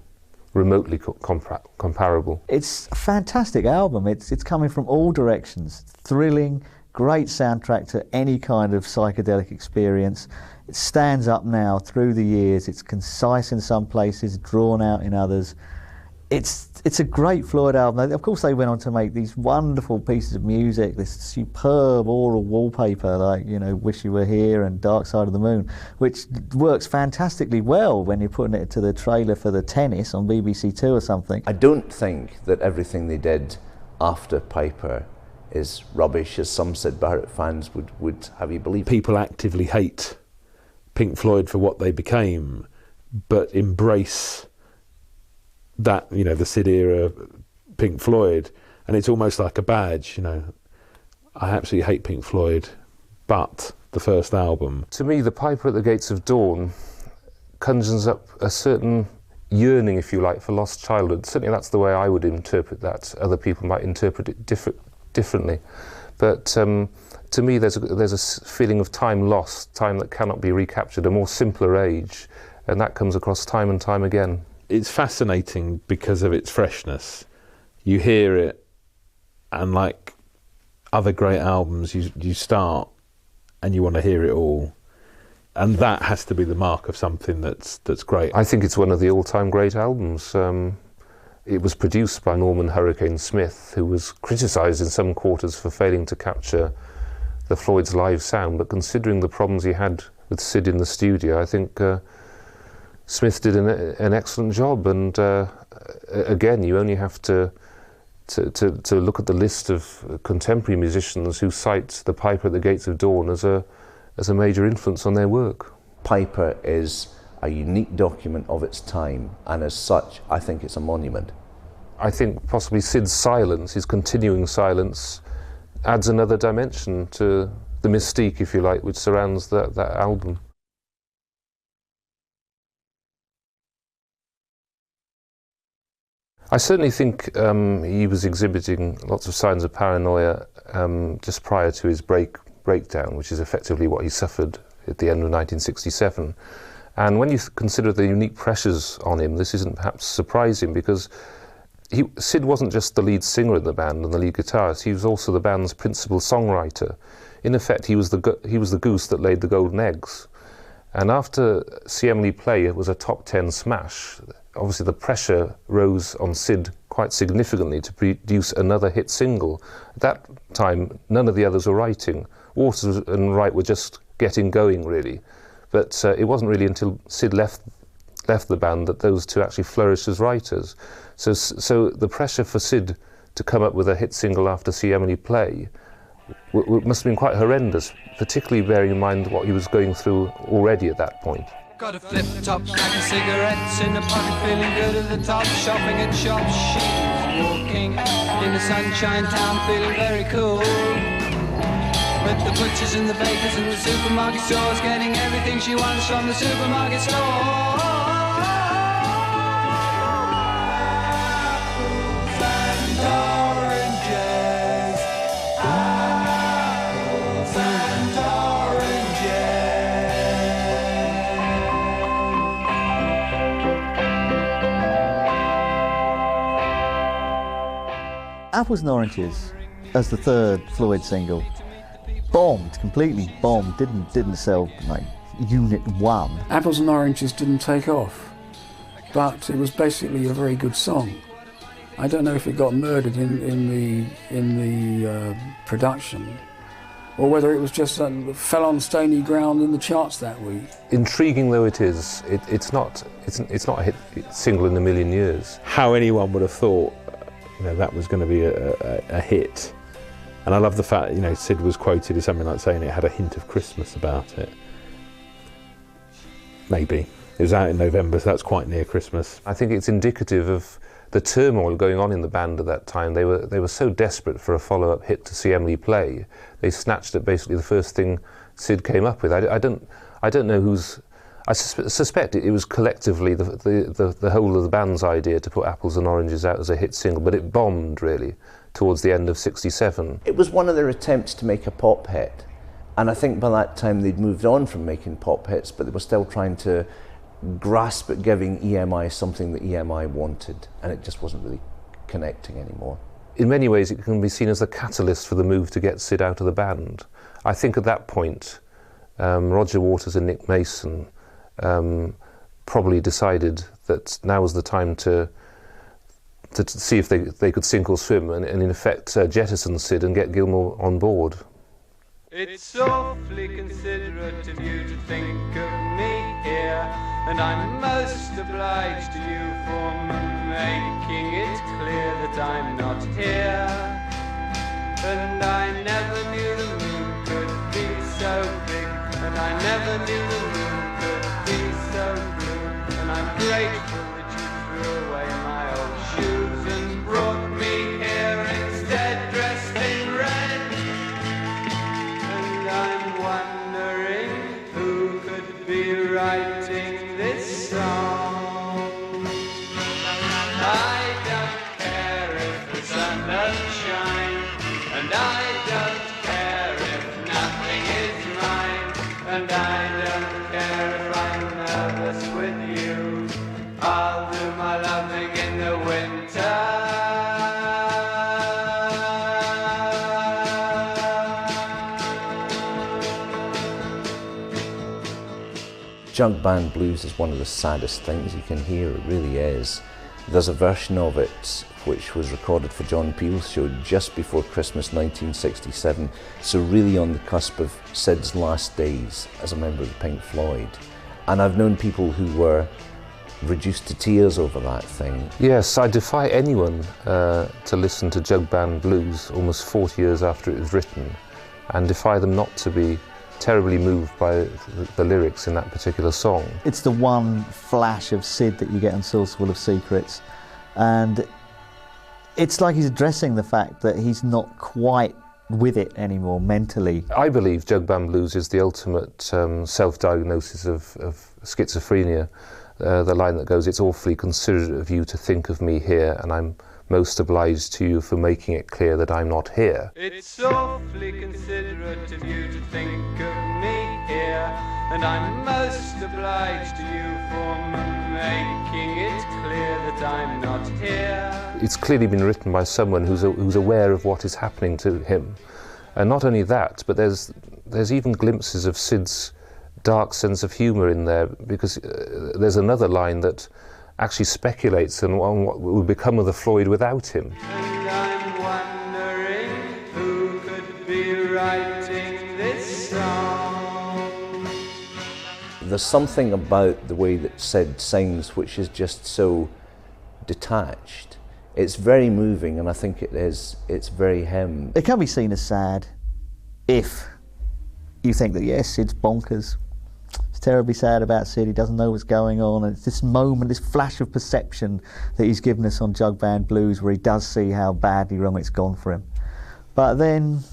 remotely comparable. It's a fantastic album. It's coming from all directions. Thrilling, great soundtrack to any kind of psychedelic experience. It stands up now through the years. It's concise in some places, drawn out in others. It's a great Floyd album. Of course, they went on to make these wonderful pieces of music, this superb oral wallpaper like, you know, Wish You Were Here and Dark Side of the Moon, which works fantastically well when you're putting it to the trailer for the tennis on BBC Two or something. I don't think that everything they did after Piper is rubbish, as some Syd Barrett fans would have you believe. People actively hate Pink Floyd for what they became, but embrace that, you know, the Syd era Pink Floyd, and it's almost like a badge, you know. I absolutely hate Pink Floyd, but the first album. To me, The Piper at the Gates of Dawn conjures up a certain yearning, if you like, for lost childhood. Certainly that's the way I would interpret that. Other people might interpret it differently. But to me, there's a feeling of time lost, time that cannot be recaptured, a more simpler age, and that comes across time and time again. It's fascinating because of its freshness. You hear it, and like other great albums, you start and you want to hear it all, and that has to be the mark of something that's great. I think it's one of the all-time great albums. It was produced by Norman Hurricane Smith, who was criticised in some quarters for failing to capture the Floyd's live sound, but considering the problems he had with Syd in the studio, I think Smith did an excellent job. And again, you only have to look at the list of contemporary musicians who cite The Piper at the Gates of Dawn as a major influence on their work. Piper is a unique document of its time, and as such, I think it's a monument. I think possibly Syd's silence, his continuing silence, adds another dimension to the mystique, if you like, which surrounds that album. I certainly think he was exhibiting lots of signs of paranoia just prior to his breakdown, which is effectively what he suffered at the end of 1967. And when you consider the unique pressures on him, this isn't perhaps surprising, because Syd wasn't just the lead singer in the band and the lead guitarist, he was also the band's principal songwriter. In effect, he was the goose that laid the golden eggs. And after See Emily Play, it was a top 10 smash. Obviously the pressure rose on Syd quite significantly to produce another hit single. At that time, none of the others were writing. Waters and Wright were just getting going, really. But it wasn't really until Syd left the band that those two actually flourished as writers. So the pressure for Syd to come up with a hit single after See Emily Play must have been quite horrendous, particularly bearing in mind what he was going through already at that point. Got a flip-top pack of cigarettes in the pocket, feeling good at the top, shopping at shops. She's walking in the sunshine town, feeling very cool. With the butchers and the bakers and the supermarket stores, getting everything she wants from the supermarket store. Apples and oranges, apples and oranges. Apples and Oranges, as the third Floyd single, bombed, completely bombed, didn't sell like Unit 1. Apples and Oranges didn't take off, but it was basically a very good song. I don't know if it got murdered in the production, or whether it was just fell on stony ground in the charts that week. Intriguing though it is, it's not a hit single in a million years. How anyone would have thought, you know, that was going to be a hit. And I love the fact, you know, Syd was quoted as something like saying it had a hint of Christmas about it. Maybe. It was out in November, so that's quite near Christmas. I think it's indicative of the turmoil going on in the band at that time. They were so desperate for a follow-up hit to See Emily Play, they snatched at basically the first thing Syd came up with. I don't know who's... I suspect it was collectively the whole of the band's idea to put Apples and Oranges out as a hit single, but it bombed, really, towards the end of '67. It was one of their attempts to make a pop hit, and I think by that time they'd moved on from making pop hits, but they were still trying to grasp at giving EMI something that EMI wanted, and it just wasn't really connecting anymore. in many ways it can be seen as a catalyst for the move to get Sid out of the band. I think at that point, Roger Waters and Nick Mason probably decided that now was the time to see if they could sink or swim, and in effect jettison Sid and get Gilmour on board. It's awfully considerate of you to think of me here, and I'm most obliged to you for making it clear that I'm not here. And I never knew the moon could be so big, and I never knew the moon could be so blue, and I'm grateful that you threw away my old shoes and brought me here instead dressed in red. I'm wondering who could be writing this song. I don't care if the sun doesn't shine, and I don't care if nothing is mine, and I don't care if I'm nervous with you. I'll do my loving in the winter. Jug band blues is one of the saddest things you can hear, it really is. There's a version of it which was recorded for John Peel's show just before Christmas 1967, so really on the cusp of Sid's last days as a member of the Pink Floyd. And I've known people who were reduced to tears over that thing. Yes, I defy anyone to listen to Jug band blues almost 40 years after it was written, and defy them not to be terribly moved by the lyrics in that particular song. It's the one flash of Sid that you get on Saucerful of Secrets, and it's like he's addressing the fact that he's not quite with it anymore mentally. I believe Jug band blues is the ultimate self-diagnosis of schizophrenia. The line that goes, "It's awfully considerate of you to think of me here, and I'm most obliged to you for making it clear that I'm not here." It's awfully considerate of you to think of me here, and I'm most obliged to you for making it clear that I'm not here. It's clearly been written by someone who's aware of what is happening to him. And not only that, but there's even glimpses of Sid's dark sense of humour in there, because there's another line that actually speculates on what would become of the Floyd without him. And I'm wondering who could be writing this song. There's something about the way that Sid sings which is just so detached. It's very moving, and I think it's very him. It can be seen as sad if you think that, yes, Sid's bonkers. He's terribly sad about Sid, he doesn't know what's going on, and it's this moment, this flash of perception that he's given us on Jug Band Blues where he does see how badly wrong it's gone for him. But then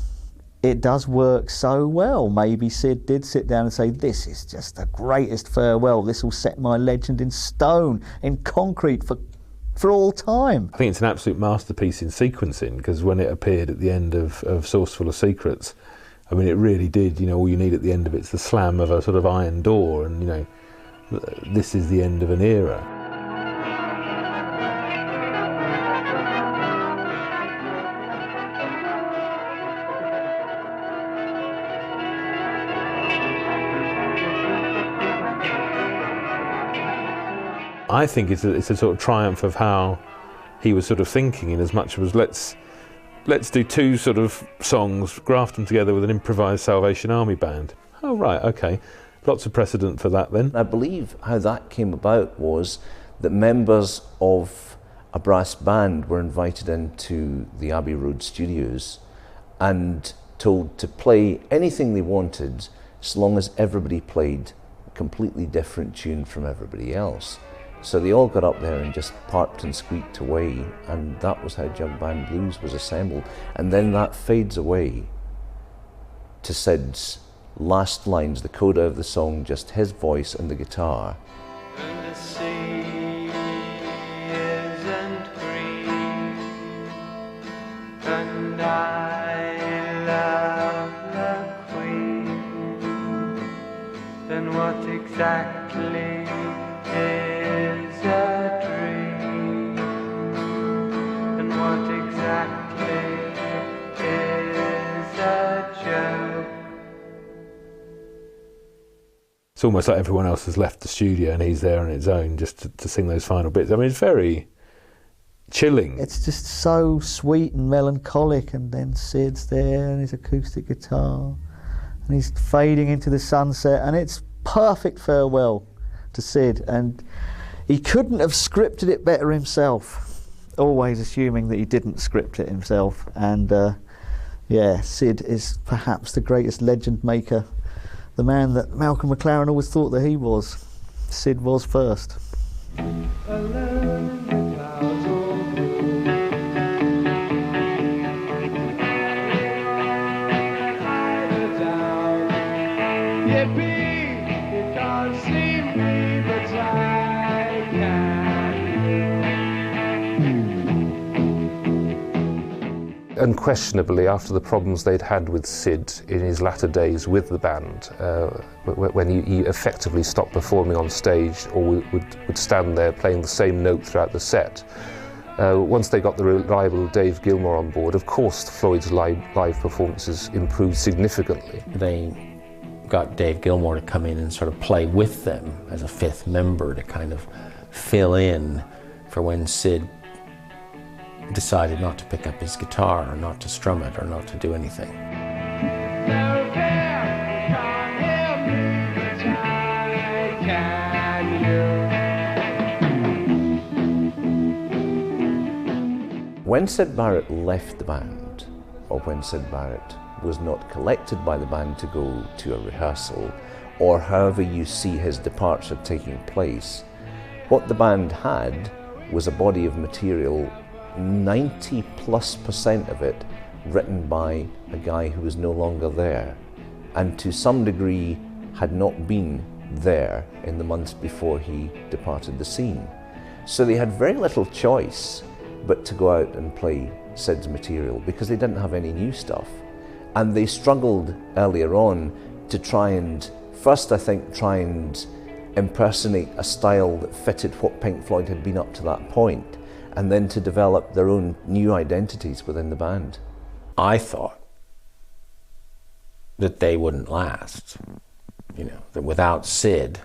it does work so well. Maybe Sid did sit down and say, this is just the greatest farewell, this will set my legend in stone, in concrete for all time. I think it's an absolute masterpiece in sequencing, because when it appeared at the end of Saucerful of Secrets, I mean, it really did, you know, all you need at the end of it's the slam of a sort of iron door, and, you know, this is the end of an era. I think it's a sort of triumph of how he was sort of thinking, in as much as let's do two sort of songs, graft them together with an improvised Salvation Army band. Oh right, okay. Lots of precedent for that then. I believe how that came about was that members of a brass band were invited into the Abbey Road studios and told to play anything they wanted, as long as everybody played a completely different tune from everybody else. So they all got up there and just parked and squeaked away, and that was how Jug Band Blues was assembled. And then that fades away to Sid's last lines, the coda of the song, just his voice and the guitar. And the sea isn't green, and I love the Queen. Then what exactly is a dream? And what exactly it's almost like everyone else has left the studio and he's there on his own just to sing those final bits. I mean, it's very chilling. It's just so sweet and melancholic, and then Sid's there and his acoustic guitar, and he's fading into the sunset, and it's perfect farewell to Sid, and he couldn't have scripted it better himself, always assuming that he didn't script it himself. And yeah, Sid is perhaps the greatest legend maker, the man that Malcolm McLaren always thought that he was. Sid was first. Unquestionably, after the problems they'd had with Sid in his latter days with the band, when he effectively stopped performing on stage or would stand there playing the same note throughout the set, once they got the reliable Dave Gilmour on board, of course Floyd's live performances improved significantly. They got Dave Gilmour to come in and sort of play with them as a fifth member to kind of fill in for when Sid decided not to pick up his guitar or not to strum it or not to do anything. When Syd Barrett left the band, or when Syd Barrett was not collected by the band to go to a rehearsal, or however you see his departure taking place, what the band had was a body of material, 90+% of it written by a guy who was no longer there, and to some degree had not been there in the months before he departed the scene. So they had very little choice but to go out and play Syd's material because they didn't have any new stuff. And they struggled earlier on to try and impersonate a style that fitted what Pink Floyd had been up to that point, and then to develop their own new identities within the band. I thought that they wouldn't last. You know, that without Syd,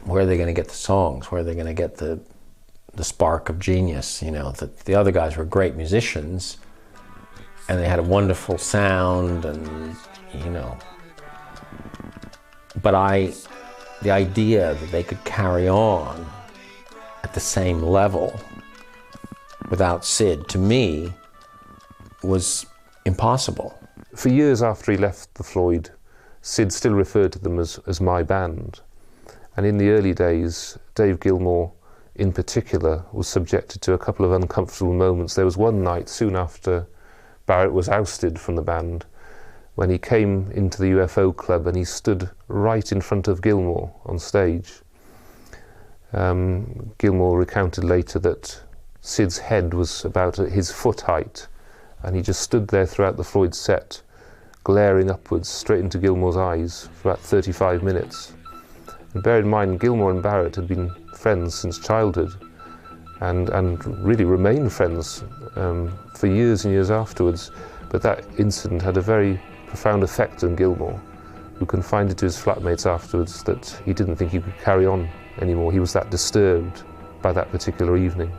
where are they going to get the songs? Where are they going to get the spark of genius? You know, that the other guys were great musicians and they had a wonderful sound, and you know, but the idea that they could carry on at the same level without Syd, to me, was impossible. For years after he left the Floyd, Syd still referred to them as my band. And in the early days, Dave Gilmour in particular was subjected to a couple of uncomfortable moments. There was one night soon after Barrett was ousted from the band when he came into the UFO club and he stood right in front of Gilmour on stage. Gilmour recounted later that Syd's head was about his foot height, and he just stood there throughout the Floyd set, glaring upwards straight into Gilmour's eyes for about 35 minutes. And bear in mind, Gilmour and Barrett had been friends since childhood, and really remained friends for years and years afterwards. But that incident had a very profound effect on Gilmour, who confided to his flatmates afterwards that he didn't think he could carry on anymore. He was that disturbed by that particular evening.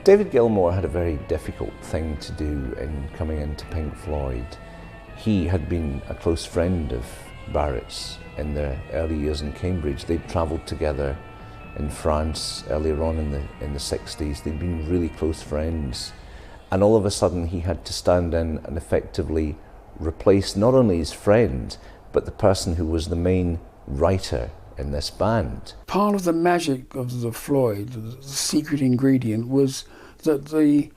David Gilmour had a very difficult thing to do in coming into Pink Floyd. He had been a close friend of Barrett's in their early years in Cambridge. They'd travelled together in France earlier on in the 60s. They'd been really close friends. And all of a sudden he had to stand in and effectively replace not only his friend, but the person who was the main writer in this band. Part of the magic of the Floyd, the secret ingredient, was that the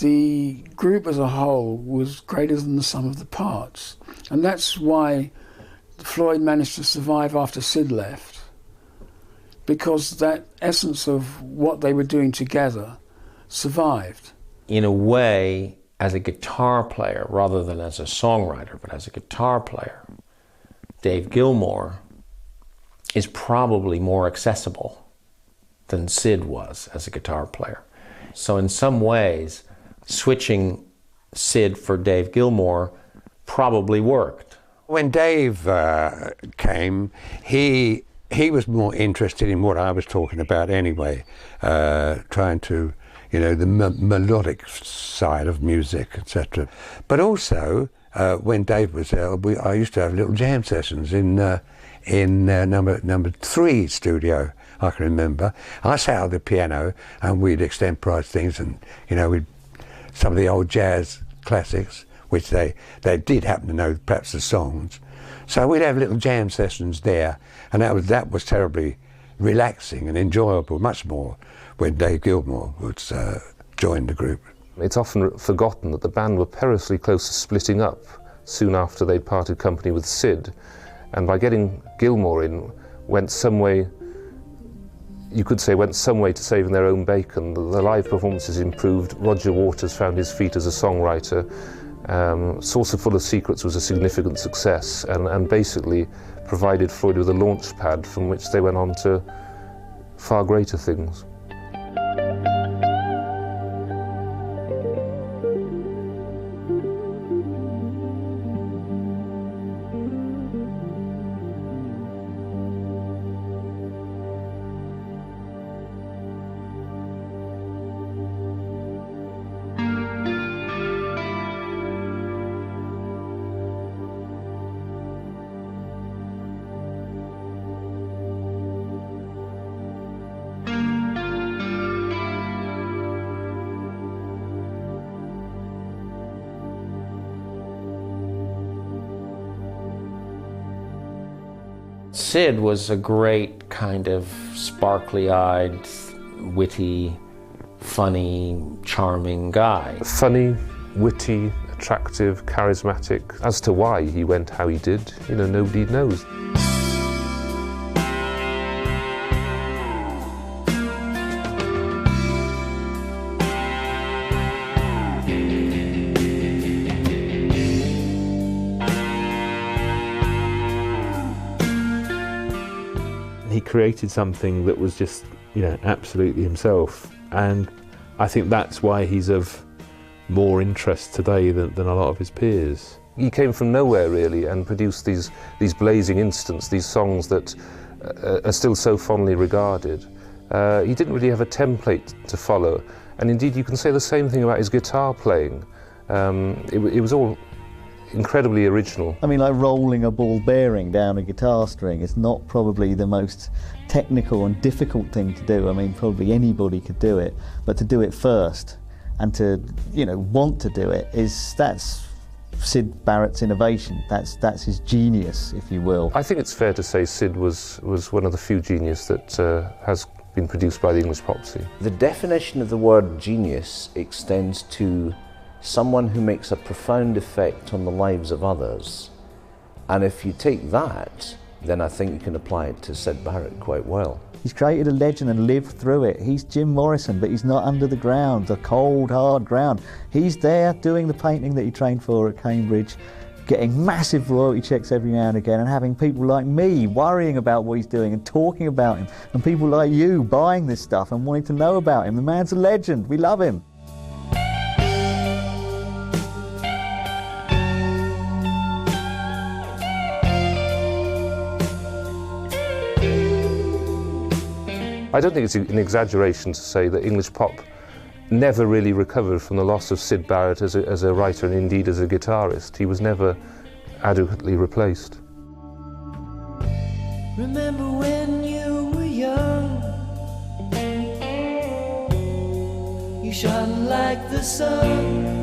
the group as a whole was greater than the sum of the parts. And that's why Floyd managed to survive after Sid left, because that essence of what they were doing together survived. In a way, as a guitar player, rather than as a songwriter, but as a guitar player, Dave Gilmour is probably more accessible than Sid was as a guitar player. So in some ways, switching Sid for Dave Gilmour probably worked. When Dave came, he was more interested in what I was talking about anyway, trying to, you know, the melodic side of music, etc. But also, when Dave was there, I used to have little jam sessions in number 3 studio. I can remember. I sat at the piano and we'd extemporize things, and you know, some of the old jazz classics, which they did happen to know perhaps the songs. So we'd have little jam sessions there, and that was terribly relaxing and enjoyable, much more when Dave Gilmour would join the group. It's often forgotten that the band were perilously close to splitting up soon after they'd parted company with Sid, and by getting Gilmour in, went some way, you could say, went some way to saving their own bacon. The live performances improved. Roger Waters found his feet as a songwriter. Saucer Full of Secrets was a significant success, and basically provided Floyd with a launch pad from which they went on to far greater things. Sid was a great kind of sparkly-eyed, witty, funny, charming guy. Funny, witty, attractive, charismatic. As to why he went how he did, you know, nobody knows. He created something that was just, you know, absolutely himself, and I think that's why he's of more interest today than a lot of his peers. He came from nowhere really and produced these blazing instants, these songs that are still so fondly regarded. He didn't really have a template to follow, and indeed you can say the same thing about his guitar playing. It was all incredibly original. I mean, like rolling a ball bearing down a guitar string is not probably the most technical and difficult thing to do. I mean, probably anybody could do it, but to do it first and to, you know, want to do it, that's Syd Barrett's innovation. That's his genius, if you will. I think it's fair to say Syd was one of the few genius that has been produced by the English pop scene. The definition of the word genius extends to someone who makes a profound effect on the lives of others. And if you take that, then I think you can apply it to Syd Barrett quite well. He's created a legend and lived through it. He's Jim Morrison, but he's not under the ground, the cold, hard ground. He's there doing the painting that he trained for at Cambridge, getting massive royalty checks every now and again, and having people like me worrying about what he's doing and talking about him, and people like you buying this stuff and wanting to know about him. The man's a legend. We love him. I don't think it's an exaggeration to say that English pop never really recovered from the loss of Syd Barrett as a writer and indeed as a guitarist. He was never adequately replaced. Remember when you were young, you shone like the sun.